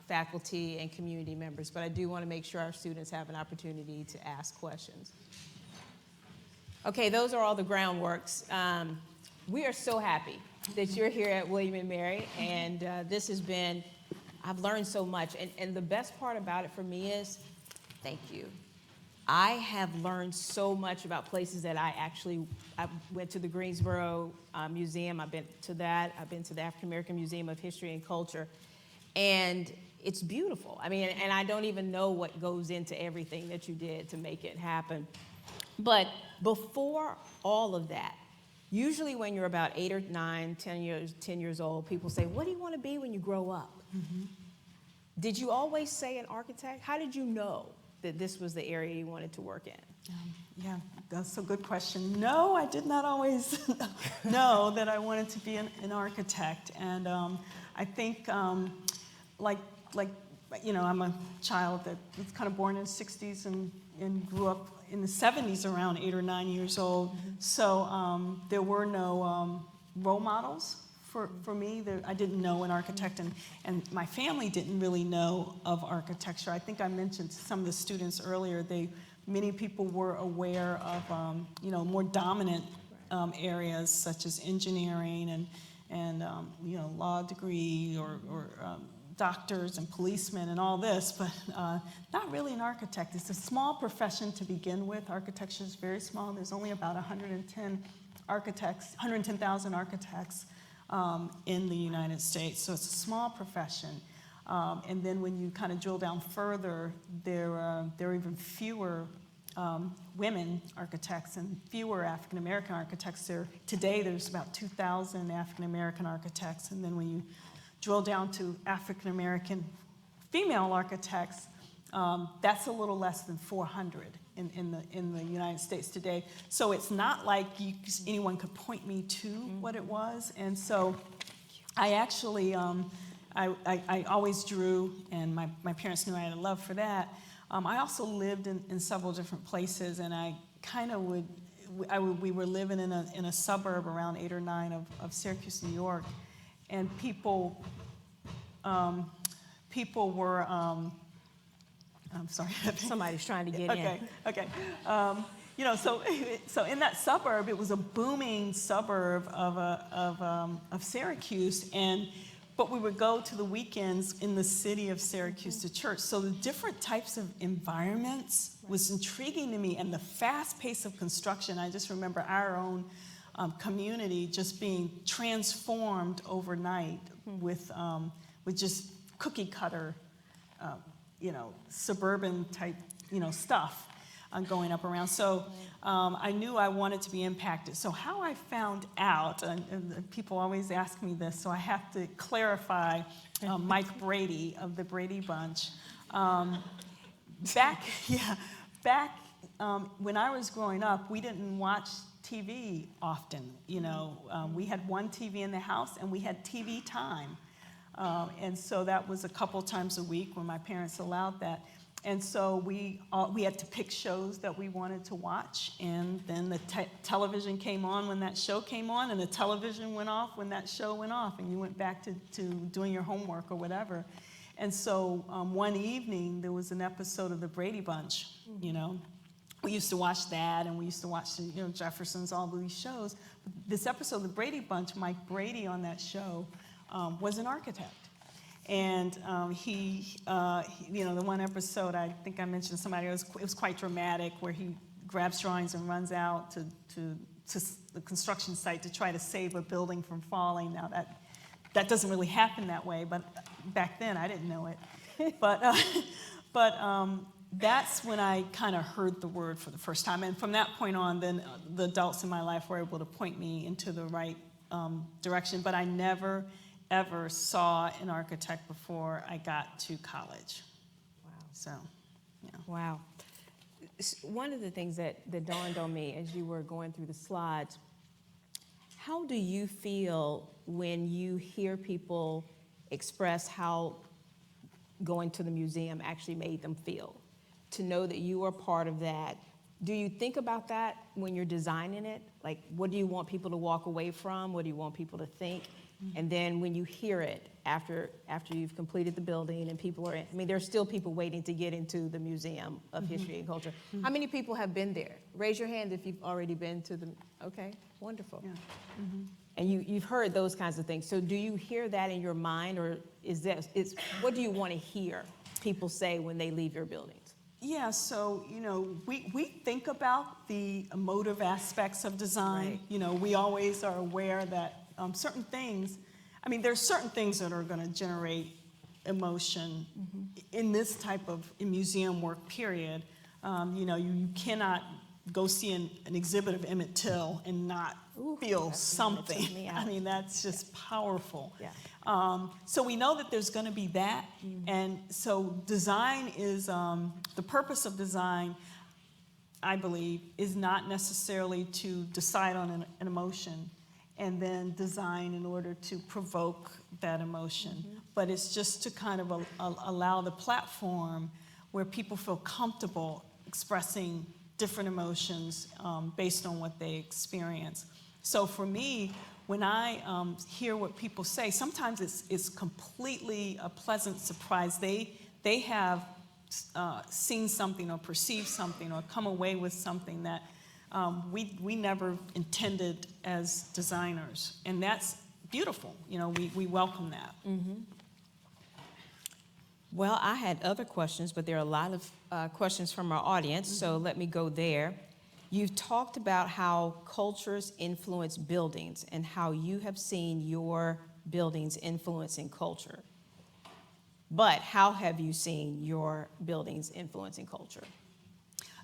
faculty and community members. But I do want to make sure our students have an opportunity to ask questions. Okay, those are all the groundworks. We are so happy that you're here at William & Mary, and this has been, I've learned so much. And the best part about it for me is, thank you. I have learned so much about places that I went to the Greensboro Museum. I've been to that. I've been to the African American Museum of History and Culture. And it's beautiful. I mean, and I don't even know what goes into everything that you did to make it happen. But before all of that, usually when you're about 8 or 9, 10 years old, people say, what do you want to be when you grow up? Mm-hmm. Did you always say an architect? How did you know that this was the area you wanted to work in? Yeah, that's a good question. No, I did not always know that I wanted to be an architect. And I think, I'm a child that was kind of born in the 60s and grew up in the 70s around 8 or 9 years old. Mm-hmm. So there were no role models for me. I didn't know an architect, and my family didn't really know of architecture. I think I mentioned to some of the students earlier, many people were aware of more dominant areas such as engineering and law degree or doctors and policemen and all this, but not really an architect. It's a small profession to begin with. Architecture is very small. There's only about 110,000 architects in the United States, so it's a small profession. And then when you kind of drill down further, there are even fewer women architects and fewer African American architects. Today there's about 2,000 African American architects, and then when you drill down to African American female architects, that's a little less than 400 in the United States today. So it's not like anyone could point me to what it was, and so I actually I always drew, and my parents knew I had a love for that. I also lived in several different places, and I kind of we were living in a suburb around 8 or 9 of Syracuse, New York, and people were, I'm sorry. Somebody's trying to get in. Okay. You know, so in that suburb, it was a booming suburb of Syracuse, but we would go to the weekends in the city of Syracuse to church. So the different types of environments was intriguing to me, and the fast pace of construction. I just remember our own community just being transformed overnight with just cookie cutter, suburban type, stuff going up around. So I knew I wanted to be impacted. So how I found out, and people always ask me this, so I have to clarify, Mike Brady of the Brady Bunch. Back when I was growing up, we didn't watch TV often. We had one TV in the house, and we had TV time. And so that was a couple times a week when my parents allowed that. And so we had to pick shows that we wanted to watch, and then the television came on when that show came on, and the television went off when that show went off, and you went back to doing your homework or whatever. And so one evening, there was an episode of the Brady Bunch, We used to watch that, and we used to watch Jeffersons, all of these shows. This episode of the Brady Bunch, Mike Brady on that show was an architect. And the one episode, I think I mentioned to somebody, it was quite dramatic, where he grabs drawings and runs out to the construction site to try to save a building from falling. Now that doesn't really happen that way, but back then I didn't know it. But that's when I kind of heard the word for the first time. And from that point on, then the adults in my life were able to point me into the right direction. But I never ever saw an architect before I got to college. Wow. So, yeah. Wow. One of the things that dawned on me as you were going through the slides, how do you feel when you hear people express how going to the museum actually made them feel? To know that you are part of that. Do you think about that when you're designing it? Like, what do you want people to walk away from? What do you want people to think? And then when you hear it after you've completed the building and people are there's still people waiting to get into the Museum of History and Culture. How many people have been there? Raise your hand if you've already been to the, okay, wonderful. Yeah. And you've heard those kinds of things. So do you hear that in your mind, or what do you want to hear people say when they leave your buildings? Yeah, so, we think about the emotive aspects of design. Right. We always are aware that certain things, there's certain things that are going to generate emotion in this type of museum work, period. You cannot go see an exhibit of Emmett Till and not feel something. That's just powerful. Yeah. So we know that there's going to be that. And so design is, the purpose of design, I believe, is not necessarily to decide on an emotion and then design in order to provoke that emotion. But it's just to kind of allow the platform where people feel comfortable expressing different emotions based on what they experience. So for me, when I hear what people say, sometimes it's completely a pleasant surprise. They have seen something or perceived something or come away with something that we never intended as designers, and that's beautiful. We welcome that. Well, I had other questions, but there are a lot of questions from our audience, so let me go there. You've talked about how cultures influence buildings and how you have seen your buildings influencing culture. But how have you seen your buildings influencing culture?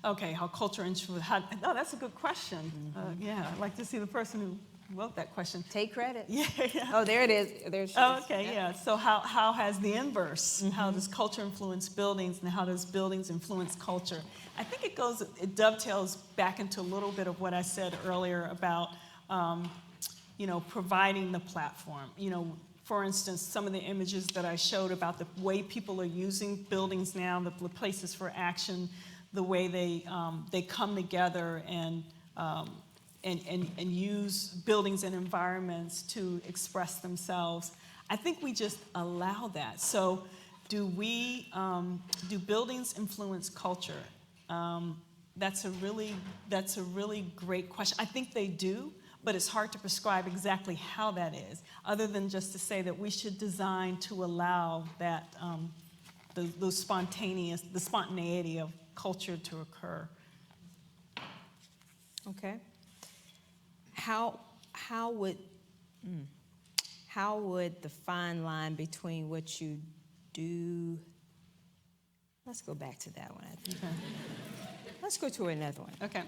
Okay, how culture influences, oh, that's a good question. Yeah, I'd like to see the person who wrote that question. Take credit. Yeah, yeah. Oh, there it is. There she is. Oh, okay, yeah. So how has the inverse? How does culture influence buildings, and how does buildings influence culture? I think it dovetails back into a little bit of what I said earlier about, providing the platform. For instance, some of the images that I showed about the way people are using buildings now, the places for action, the way they come together and use buildings and environments to express themselves. I think we just allow that. So do buildings influence culture? That's a really great question. I think they do, but it's hard to prescribe exactly how that is, other than just to say that we should design to allow that, the spontaneity of culture to occur. Okay. How would the fine line between what you do? Let's go back to that one. I think. Okay. Let's go to another one. Okay.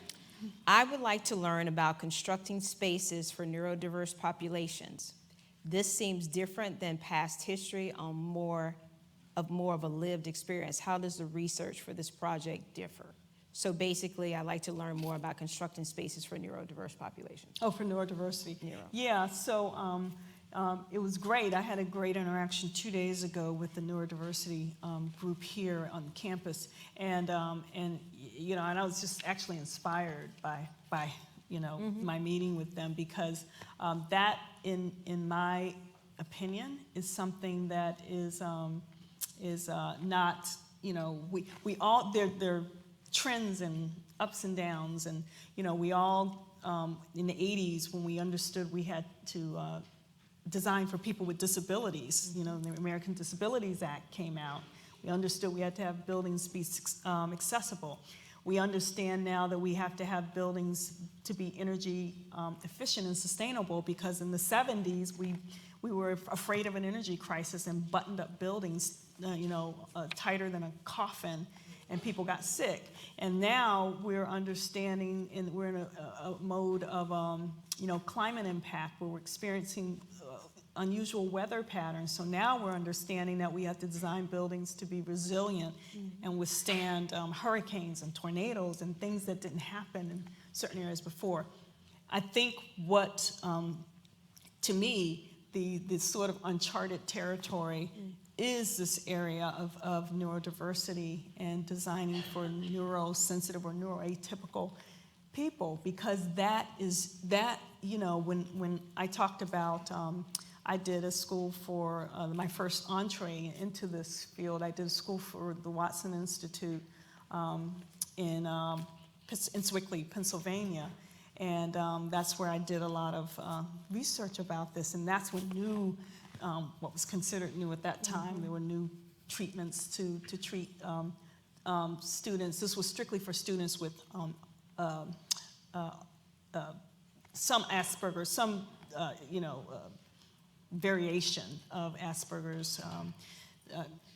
I would like to learn about constructing spaces for neurodiverse populations. This seems different than past history on more of a lived experience. How does the research for this project differ? So basically, I'd like to learn more about constructing spaces for neurodiverse populations. Oh, for neurodiversity. Neuro. Yeah, so it was great. I had a great interaction 2 days ago with the neurodiversity group here on campus, and I was just actually inspired by my meeting with them, because that, in my opinion, is something that is not, we all, there are trends and ups and downs, and we all in the 80s, when we understood we had to design for people with disabilities, the American Disabilities Act came out. We understood we had to have buildings be accessible. We understand now that we have to have buildings to be energy efficient and sustainable, because in the 70s we were afraid of an energy crisis and buttoned up buildings tighter than a coffin, and people got sick. And now we're understanding, and we're in a mode of climate impact, where we're experiencing unusual weather patterns. So now we're understanding that we have to design buildings to be resilient and withstand hurricanes and tornadoes and things that didn't happen in certain areas before. I think what, to me, the sort of uncharted territory is this area of neurodiversity and designing for neurosensitive or neuroatypical people, because when I talked about, I did a school for my first entree into this field. I did a school for the Motown Institute in Sewickley, Pennsylvania. And that's where I did a lot of research about this. And that's when what was considered new at that time. There were new treatments to treat students. This was strictly for students with some Asperger's, some variation of Asperger's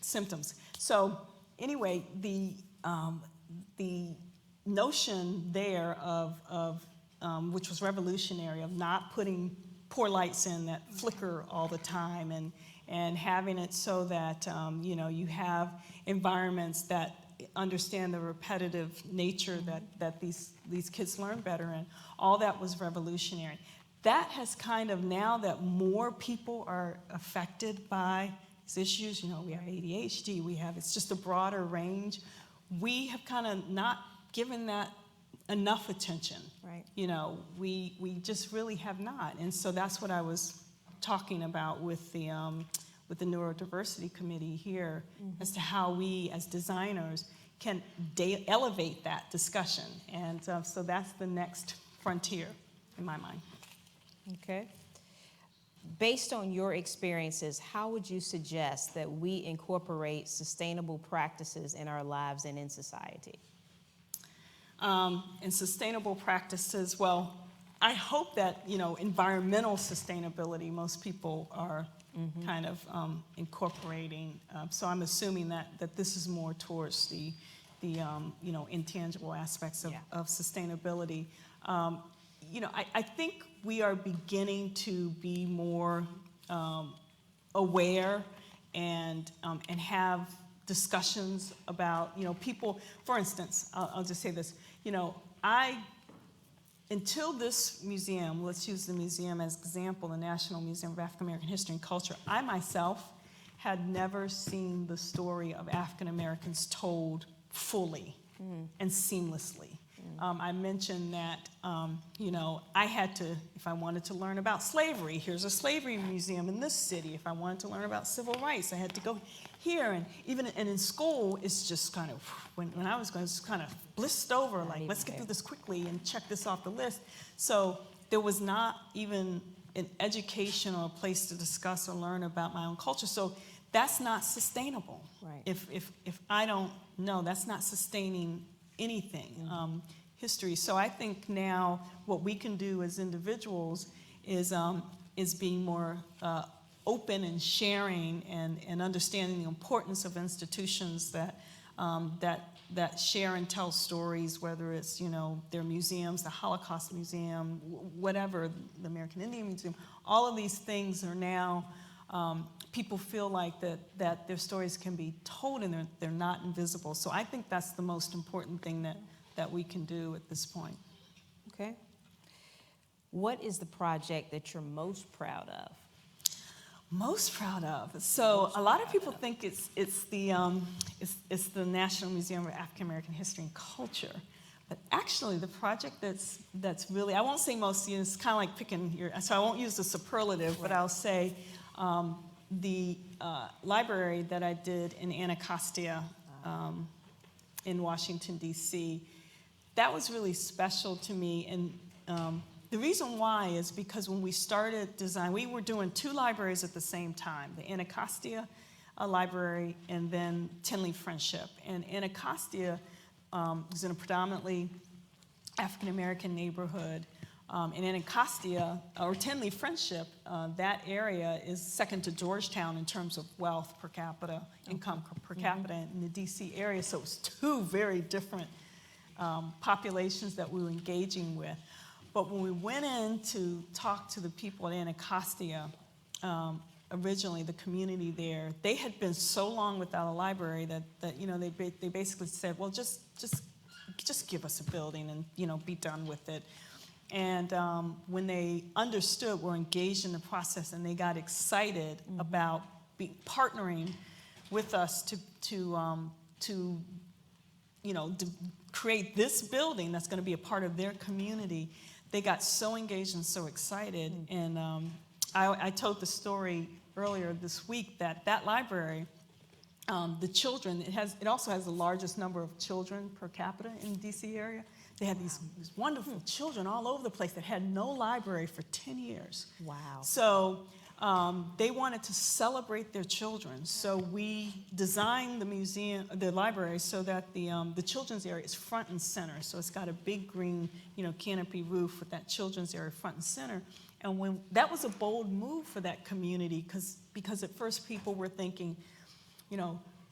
symptoms. So anyway, the notion there of which was revolutionary, of not putting poor lights in that flicker all the time, and having it so that you have environments that understand the repetitive nature that these kids learn better in. All that was revolutionary. That has kind of, now that more people are affected by these issues, we have ADHD, it's just a broader range. We have kind of not given that enough attention. Right. We just really have not. And so that's what I was talking about with the neurodiversity committee here, as to how we as designers can elevate that discussion. And so that's the next frontier in my mind. Okay. based on your experiences, how would you suggest that we incorporate sustainable practices in our lives and in society? And sustainable practices, well, I hope that, environmental sustainability, most people are kind of incorporating. So I'm assuming that this is more towards the intangible aspects of sustainability. I think we are beginning to be more aware and have discussions about, people, for instance, I'll just say this, until this museum, let's use the museum as example, the National Museum of African American History and Culture, I myself had never seen the story of African Americans told fully and seamlessly. I mentioned that, I had to, if I wanted to learn about slavery, here's a slavery museum in this city. If I wanted to learn about civil rights, I had to go here. And even in school, it's just kind of, when I was going, it's kind of blissed over, like, let's get through this quickly and check this off the list. So there was not even an education or a place to discuss or learn about my own culture. So that's not sustainable. Right. If I don't know, that's not sustaining anything. History. So I think now what we can do as individuals is being more open and sharing and understanding the importance of institutions that share and tell stories, whether it's their museums, the Holocaust Museum, whatever, the American Indian Museum. All of these things are now people feel like that their stories can be told and they're not invisible. So I think that's the most important thing that we can do at this point. Okay. What is the project that you're most proud of? Most proud of. So a lot of people think it's the National Museum of African American History and Culture, but actually the project that's really, I won't say most. It's kind of like picking your. So I won't use the superlative, but I'll say the library that I did in Anacostia, in Washington D.C. That was really special to me, and the reason why is because when we started design, we were doing 2 libraries at the same time, the Anacostia Library and then Tinley Friendship. And Anacostia was in a predominantly African-American neighborhood. In Anacostia, or Tinley Friendship, that area is second to Georgetown in terms of wealth per capita, income per capita in the DC area. So it was 2 very different populations that we were engaging with. But when we went in to talk to the people at Anacostia, originally the community there, they had been so long without a library that they basically said, well, just give us a building and be done with it. And when they understood we're engaged in the process and they got excited about partnering with us to create this building that's going to be a part of their community, they got so engaged and so excited. And I told the story earlier this week that library, the children, it also has the largest number of children per capita in the DC area. They had these wonderful children all over the place that had no library for 10 years. Wow. So they wanted to celebrate their children. So we designed the library so that the children's area is front and center. So it's got a big green, canopy roof with that children's area front and center. And that was a bold move for that community because at first people were thinking,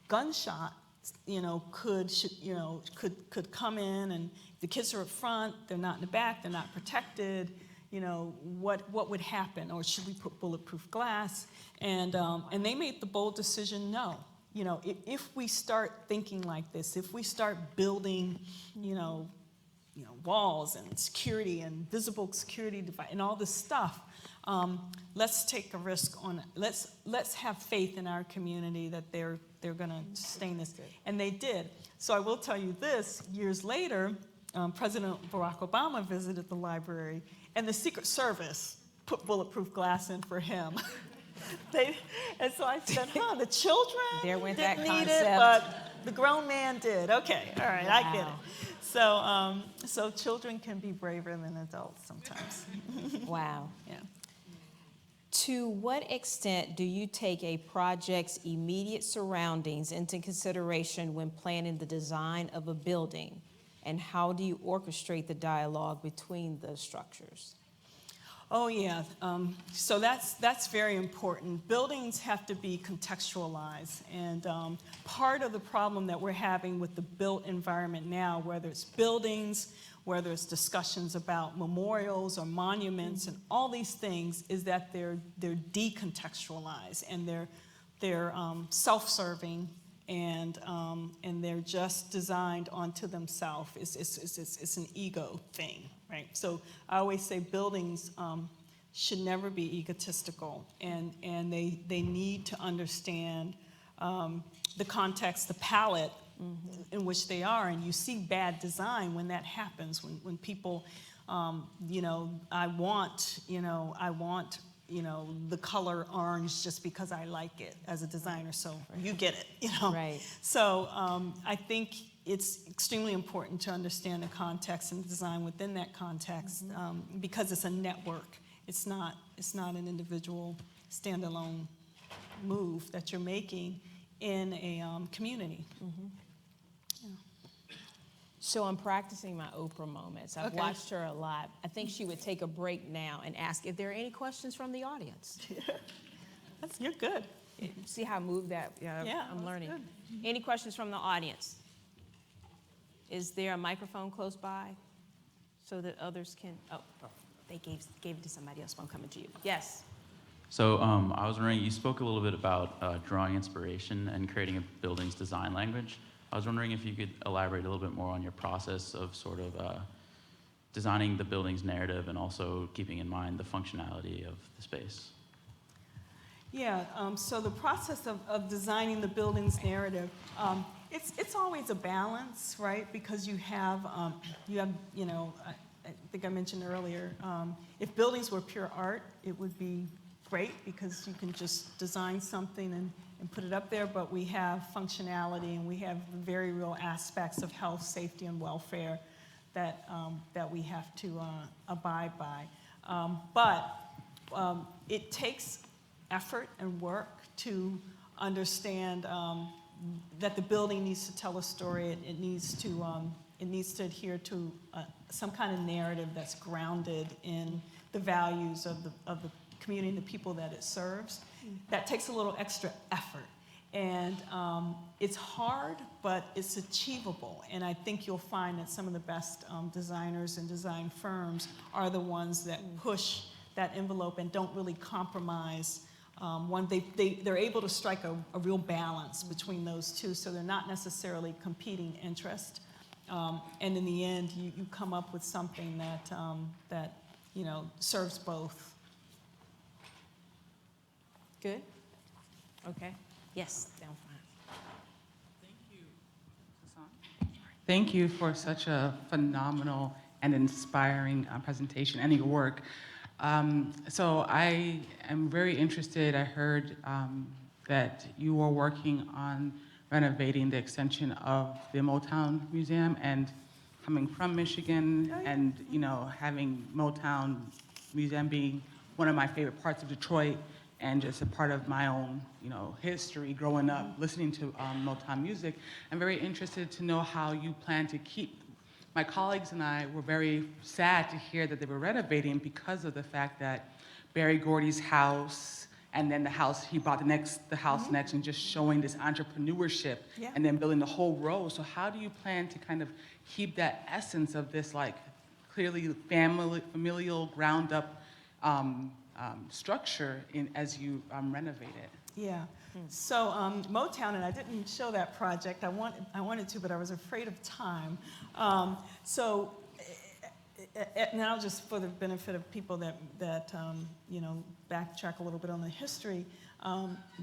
gunshot, could come in, and the kids are up front, they're not in the back, they're not protected. What would happen, or should we put bulletproof glass? And they made the bold decision, no. If we start thinking like this, if we start building, walls and security and visible security device and all this stuff, let's take a risk on it. Let's have faith in our community that they're going to sustain this, and they did. So I will tell you this: years later, President Barack Obama visited the library, and the Secret Service put bulletproof glass in for him. And so I said, the children There went didn't that need concept. it, but the grown man did. Okay, all right, I get Wow. it. So children can be braver than adults sometimes. Wow. Yeah. To what extent do you take a project's immediate surroundings into consideration when planning the design of a building? And how do you orchestrate the dialogue between the structures? Oh, yeah. So that's very important. Buildings have to be contextualized. And part of the problem that we're having with the built environment now, whether it's buildings, whether it's discussions about memorials or monuments and all these things, is that they're decontextualized and they're self-serving and they're just designed onto themselves. It's an ego thing, right? So I always say buildings should never be egotistical, and they need to understand the context, the palette in which they are. And you see bad design when that happens, when people, I want the color orange just because I like it as a designer, so you get it, Right. So I think it's extremely important to understand the context and design within that context, because it's a network. It's not an individual standalone move that you're making in a community. So I'm practicing my Oprah moments. I've Okay. watched her a lot. I think she would take a break now and ask if there are any questions from the audience. You're good. See how I move that? Yeah, I'm that's learning. good. Any questions from the audience? Is there a microphone close by so that others can? Oh, they gave it to somebody else. I'm coming to you. Yes. So I was wondering, you spoke a little bit about drawing inspiration and creating a building's design language. I was wondering if you could elaborate a little bit more on your process of sort of designing the building's narrative and also keeping in mind the functionality of the space. Yeah, so the process of designing the building's narrative, it's always a balance, right? Because you have, I think I mentioned earlier, if buildings were pure art, it would be great because you can just design something and put it up there, but we have functionality and we have very real aspects of health, safety, and welfare that we have to abide by. But it takes effort and work to understand that the building needs to tell a story. It needs to adhere to some kind of narrative that's grounded in the values of the community and the people that it serves. That takes a little extra effort. And it's hard, but it's achievable. And I think you'll find that some of the best designers and design firms are the ones that push that envelope and don't really compromise. They're able to strike a real balance between those two, so they're not necessarily competing interests. And in the end, you come up with something that serves both. Good? Okay. Yes, down front. Thank you for such a phenomenal and inspiring presentation and your work. So I am very interested. I heard that you were working on renovating the extension of the Motown Museum, and coming from Michigan and having Motown Museum being one of my favorite parts of Detroit, and just a part of my own, history growing up listening to Motown music. I'm very interested to know how you plan to keep. My colleagues and I were very sad to hear that they were renovating because of the fact that Berry Gordy's house, and then the house he bought the house next, and just showing this entrepreneurship, and then building the whole row. So how do you plan to kind of keep that essence of this clearly familial ground up structure as you renovate it? Yeah. So Motown, and I didn't show that project. I wanted to, but I was afraid of time. So now, just for the benefit of people that backtrack a little bit on the history,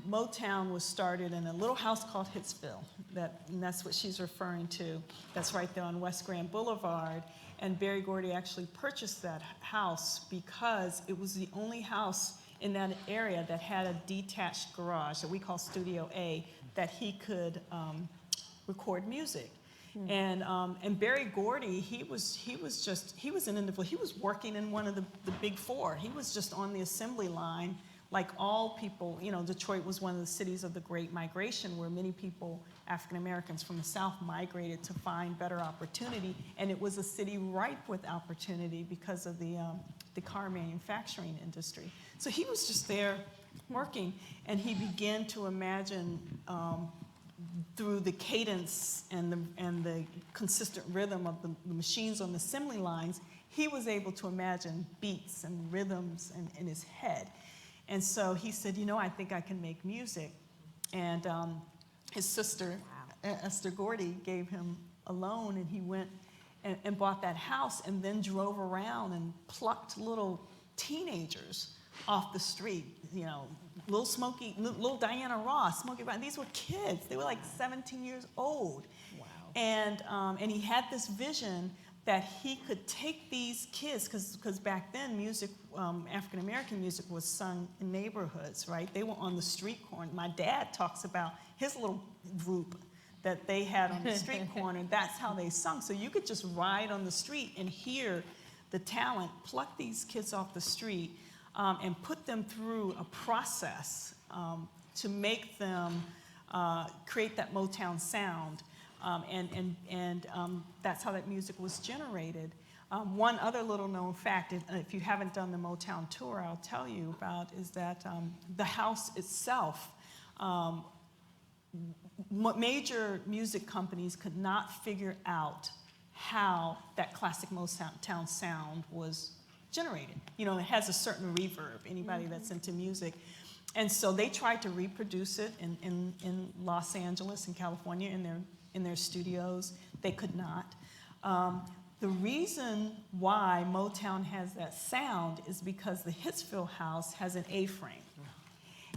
Motown was started in a little house called Hitsville. And that's what she's referring to. That's right there on West Grand Boulevard. And Berry Gordy actually purchased that house because it was the only house in that area that had a detached garage that we call Studio A, that he could record music. And Berry Gordy, he was an individual. He was working in one of the big four. He was just on the assembly line like all people, Detroit was one of the cities of the Great Migration where many people, African Americans from the South, migrated to find better opportunity. And it was a city ripe with opportunity because of the car manufacturing industry. So he was just there working, and he began to imagine through the cadence and the consistent rhythm of the machines on the assembly lines, he was able to imagine beats and rhythms in his head. And so he said, I think I can make music. And his sister, Esther Gordy, gave him a loan, and he went and bought that house and then drove around and plucked little teenagers off the street, little Smokey, little Diana Ross, Smokey Brown. These were kids. They were like 17 years old. Wow. And he had this vision that he could take these kids, because back then music, African American music was sung in neighborhoods, right? They were on the street corner. My dad talks about his little group that they had on the street corner. That's how they sung. So you could just ride on the street and hear the talent, pluck these kids off the street, and put them through a process to make them create that Motown sound. That's how that music was generated. One other little known fact, if you haven't done the Motown tour, I'll tell you about, is that the house itself, major music companies could not figure out how that classic Motown sound was generated. It has a certain reverb, anybody that's into music. And so they tried to reproduce it in Los Angeles and California in their studios. They could not. The reason why Motown has that sound is because the Hitsville house has an A-frame.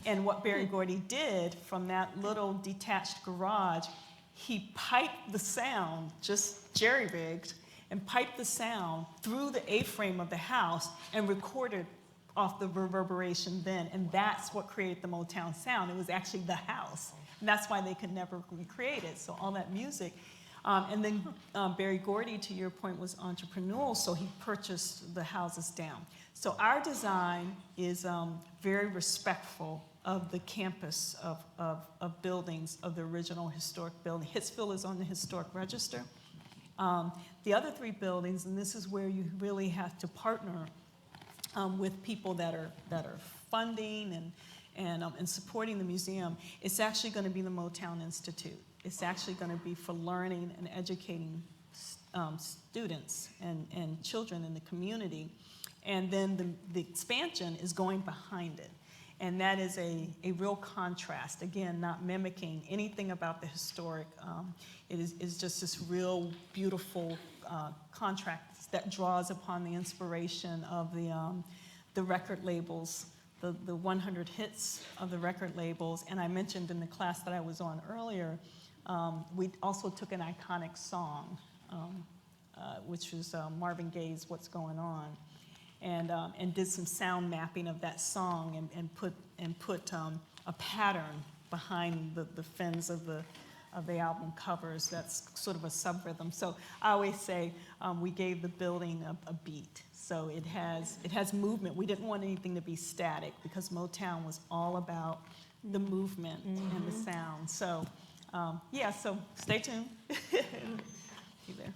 And what Berry Gordy did from that little detached garage, he piped the sound, just jerry-rigged, and piped the sound through the A-frame of the house and recorded off the reverberation then. And that's what created the Motown sound. It was actually the house. And that's why they could never recreate it. So all that music. And then Berry Gordy, to your point, was entrepreneurial, so he purchased the houses down. So our design is very respectful of the campus of buildings of the original historic building. Hitsville is on the historic register. The other three buildings, and this is where you really have to partner with people that are funding and supporting the museum. It's actually going to be the Motown Institute. It's actually going to be for learning and educating students and children in the community. And then the expansion is going behind it. And that is a real contrast. Again, not mimicking anything about the historic. It is just this real beautiful contrast that draws upon the inspiration of the record labels, the 100 hits of the record labels. And I mentioned in the class that I was on earlier, we also took an iconic song, which was Marvin Gaye's "What's Going On," and did some sound mapping of that song and put a pattern behind the fins of the album covers. That's sort of a sub-rhythm. So I always say we gave the building a beat. So it has movement. We didn't want anything to be static because Motown was all about the movement and the sound. So so stay tuned. You there?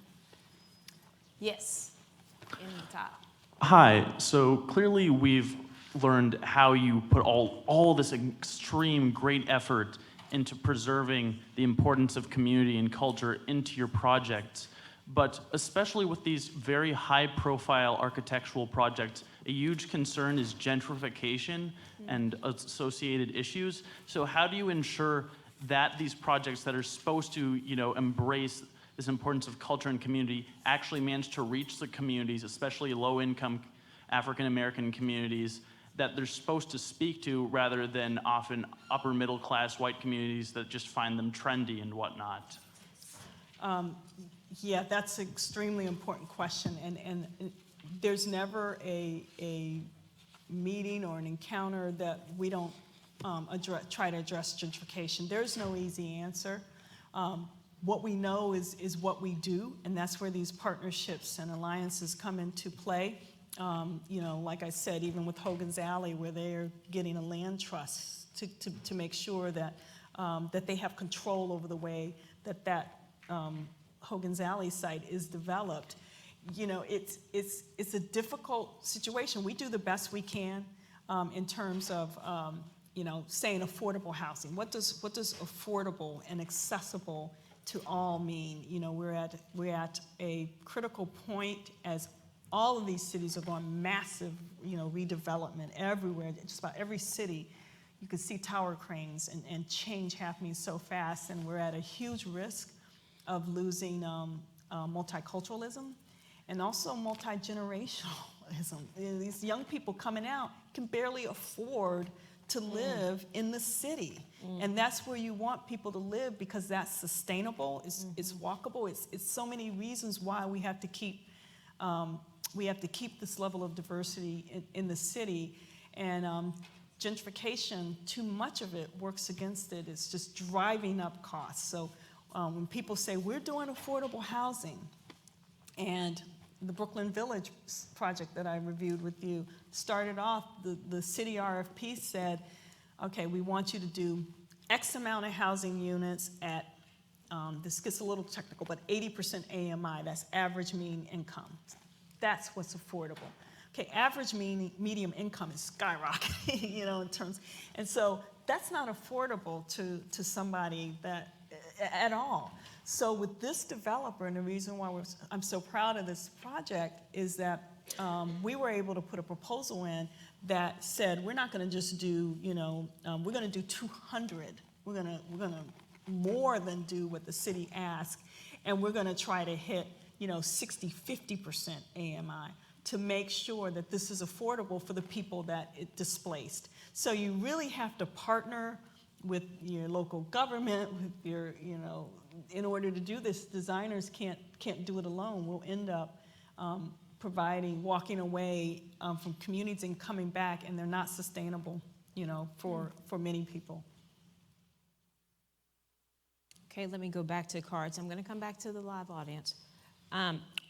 Yes, in the top. Hi. So clearly we've learned how you put all this extreme great effort into preserving the importance of community and culture into your projects. But especially with these very high-profile architectural projects, a huge concern is gentrification and associated issues. So how do you ensure that these projects that are supposed to, embrace this importance of culture and community actually manage to reach the communities, especially low-income African-American communities, that they're supposed to speak to, rather than often upper-middle-class white communities that just find them trendy and whatnot? Yeah, that's an extremely important question, and there's never a meeting or an encounter that we don't try to address gentrification. There's no easy answer. What we know is what we do, and that's where these partnerships and alliances come into play. You know, like I said, even with Hogan's Alley, where they're getting a land trust to make sure that, that they have control over the way that Hogan's Alley site is developed. You know, it's a difficult situation. We do the best we can in terms of, you know, saying affordable housing. What does affordable and accessible to all mean? You know, we're at a critical point as all of these cities are going massive, you know, redevelopment everywhere. Just about every city, you can see tower cranes and change happening so fast, and we're at a huge risk of losing multiculturalism and also multi-generationalism. These young people coming out can barely afford to live in the city. And that's where you want people to live, because that's sustainable, it's walkable, it's so many reasons why we have to keep this level of diversity in the city. And gentrification, too much of it works against it. It's just driving up costs. So when people say, we're doing affordable housing, and the Brooklyn Village project that I reviewed with you started off, the city RFP said, okay, we want you to do X amount of housing units at, this gets a little technical, but 80% AMI, that's average mean income. That's what's affordable. Okay, average medium income is skyrocketing, you know, in terms, and so that's not affordable to somebody that, at all. So with this developer, and the reason why I'm so proud of this project is that we were able to put a proposal in that said, we're not gonna just do, you know, we're gonna do 200. We're gonna more than do what the city asked, and we're gonna try to hit, you know, 60-50% AMI to make sure that this is affordable for the people that it displaced. So you really have to partner with your local government, with your, you know, in order to do this. Designers can't do it alone. We'll end up walking away from communities and coming back, and they're not sustainable, you know, for many people. Okay, let me go back to cards. I'm going to come back to the live audience.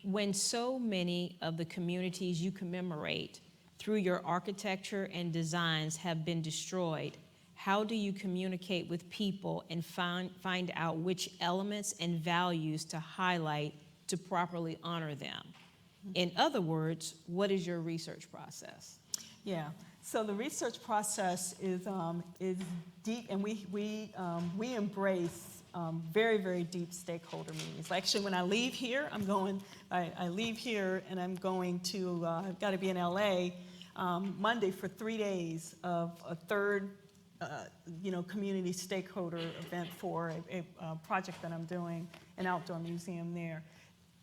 When so many of the communities you commemorate through your architecture and designs have been destroyed, how do you communicate with people and find out which elements and values to highlight to properly honor them? In other words, what is your research process? Yeah, so the research process is deep, and we embrace very, very deep stakeholder meetings. Actually, when I leave here, I leave here and I'm going to, I've got to be in LA Monday for 3 days of a third, you know, community stakeholder event for a project that I'm doing, an outdoor museum there.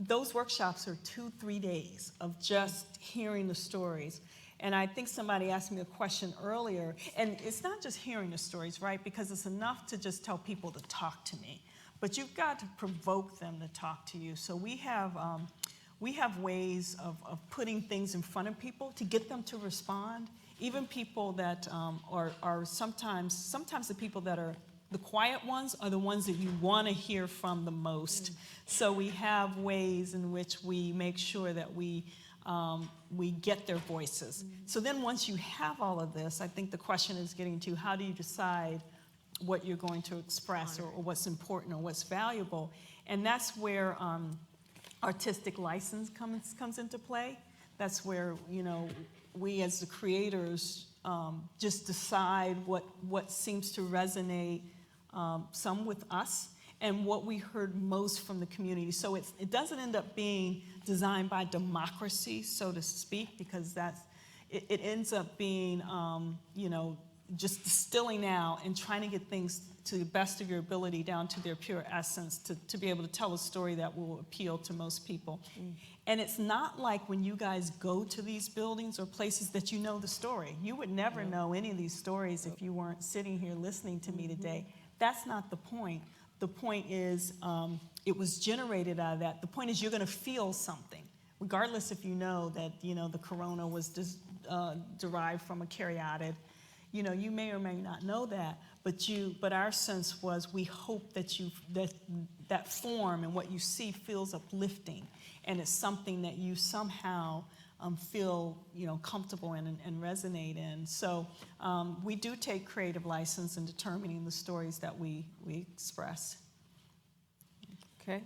Those workshops are 2-3 days of just hearing the stories. And I think somebody asked me a question earlier, and it's not just hearing the stories, right? Because it's enough to just tell people to talk to me, but you've got to provoke them to talk to you. So we have ways of putting things in front of people to get them to respond. Even people that are sometimes the people that are the quiet ones are the ones that you want to hear from the most. So we have ways in which we make sure that we get their voices. So then once you have all of this, I think the question is getting to how do you decide what you're going to express or what's important or what's valuable. And that's where artistic license comes into play. That's where, you know, we as the creators just decide what seems to resonate, some with us, and what we heard most from the community. So it doesn't end up being designed by democracy, so to speak, because it ends up being, you know, just distilling out and trying to get things to the best of your ability down to their pure essence to be able to tell a story that will appeal to most people. And it's not like when you guys go to these buildings or places that you know the story. You would never know any of these stories if you weren't sitting here listening to me today. That's not the point. The point is it was generated out of that. The point is you're going to feel something, regardless if you know that, you know, the corona was derived from a Kerry Audit. You know, you may or may not know that, but our sense was we hope that that form and what you see feels uplifting, and it's something that you somehow feel, comfortable in and resonate in. So we do take creative license in determining the stories that we express. Okay.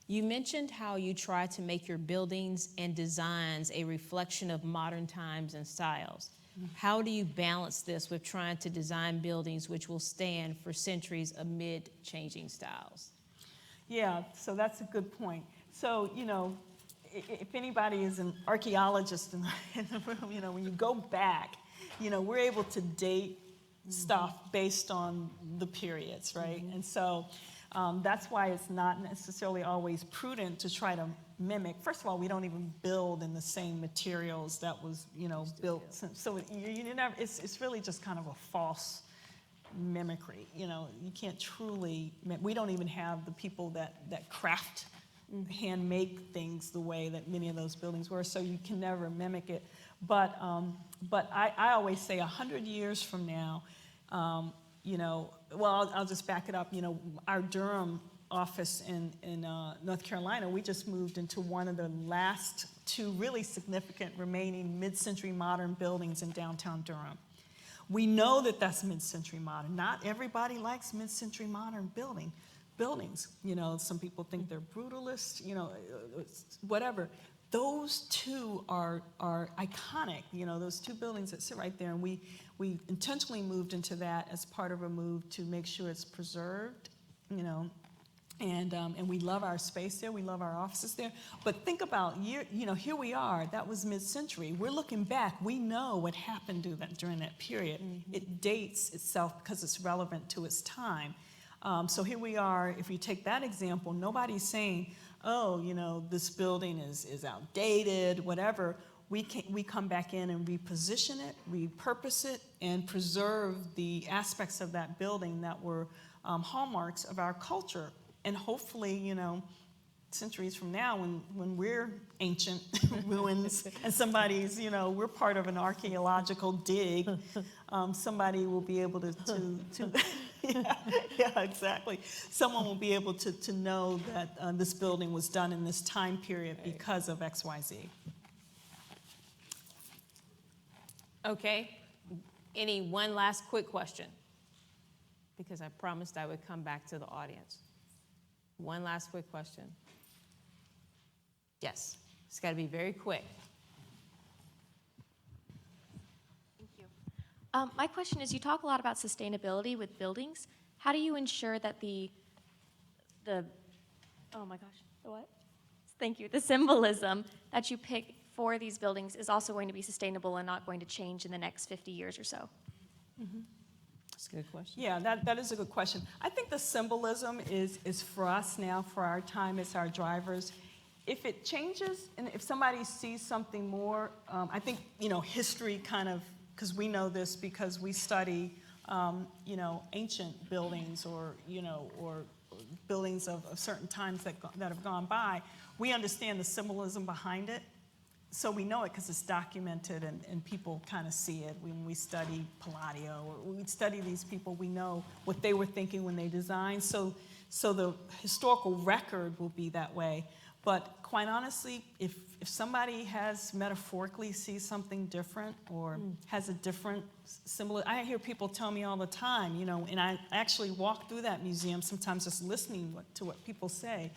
You mentioned how you try to make your buildings and designs a reflection of modern times and styles. How do you balance this with trying to design buildings which will stand for centuries amid changing styles? Yeah, so that's a good point. So, if anybody is an archaeologist in the room, when you go back, we're able to date stuff based on the periods, right? And so that's why it's not necessarily always prudent to try to mimic. First of all, we don't even build in the same materials that was, built. So you never, it's really just kind of a false mimicry. You can't truly, we don't even have the people that craft, hand make things the way that many of those buildings were, so you can never mimic it. But I always say 100 years from now, I'll just back it up. Our Durham office in North Carolina, we just moved into one of the last two really significant remaining mid-century modern buildings in downtown Durham. We know that that's mid-century modern. Not everybody likes mid-century modern buildings. Some people think they're brutalist, whatever. Those two are iconic, those two buildings that sit right there, and we intentionally moved into that as part of a move to make sure it's preserved, and we love our space there, we love our offices there. But think about, here we are, that was mid-century. We're looking back, we know what happened during that period. It dates itself because it's relevant to its time. So here we are, if you take that example, nobody's saying, oh, this building is outdated, whatever. We come back in and reposition it, repurpose it, and preserve the aspects of that building that were hallmarks of our culture. And hopefully, centuries from now, when we're ancient ruins and somebody's, we're part of an archaeological dig, somebody will be able to yeah, exactly. Someone will be able to know that this building was done in this time period because of X, Y, Z. Okay. One last quick question? Because I promised I would come back to the audience. One last quick question. Yes, it's got to be very quick. Thank you. My question is, you talk a lot about sustainability with buildings. How do you ensure that the oh my gosh, the what? Thank you. The symbolism that you pick for these buildings is also going to be sustainable and not going to change in the next 50 years or so? That's a good question. Yeah, that is a good question. I think the symbolism is for us now, for our time, it's our drivers. If it changes, and if somebody sees something more, I think, history kind of, because we know this because we study, ancient buildings or buildings of certain times that have gone by, we understand the symbolism behind it. So we know it because it's documented and people kind of see it. When we study Palladio or we study these people, we know what they were thinking when they designed. So the historical record will be that way. But quite honestly, if somebody has metaphorically sees something different or has a different symbol, I hear people tell me all the time, and I actually walk through that museum sometimes just listening to what people say.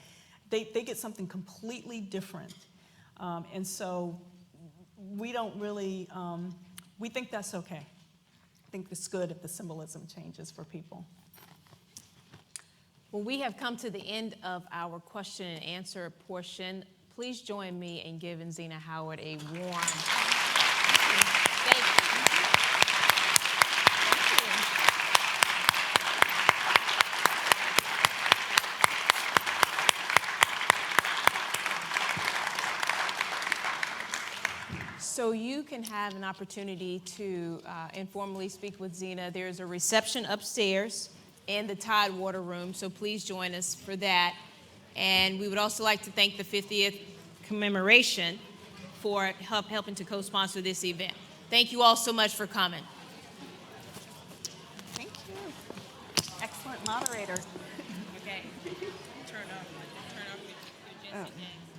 They get something completely different. And so we don't really, we think that's okay. I think it's good if the symbolism changes for people. Well, we have come to the end of our question and answer portion. Please join me in giving Zena Howard a warm thank you. So you can have an opportunity to informally speak with Zena. There's a reception upstairs in the Tidewater room, so please join us for that. And we would also like to thank the 50th commemoration for helping to co-sponsor this event. Thank you all so much for coming. Thank you. Excellent moderator. Okay. Turn off your agenda now.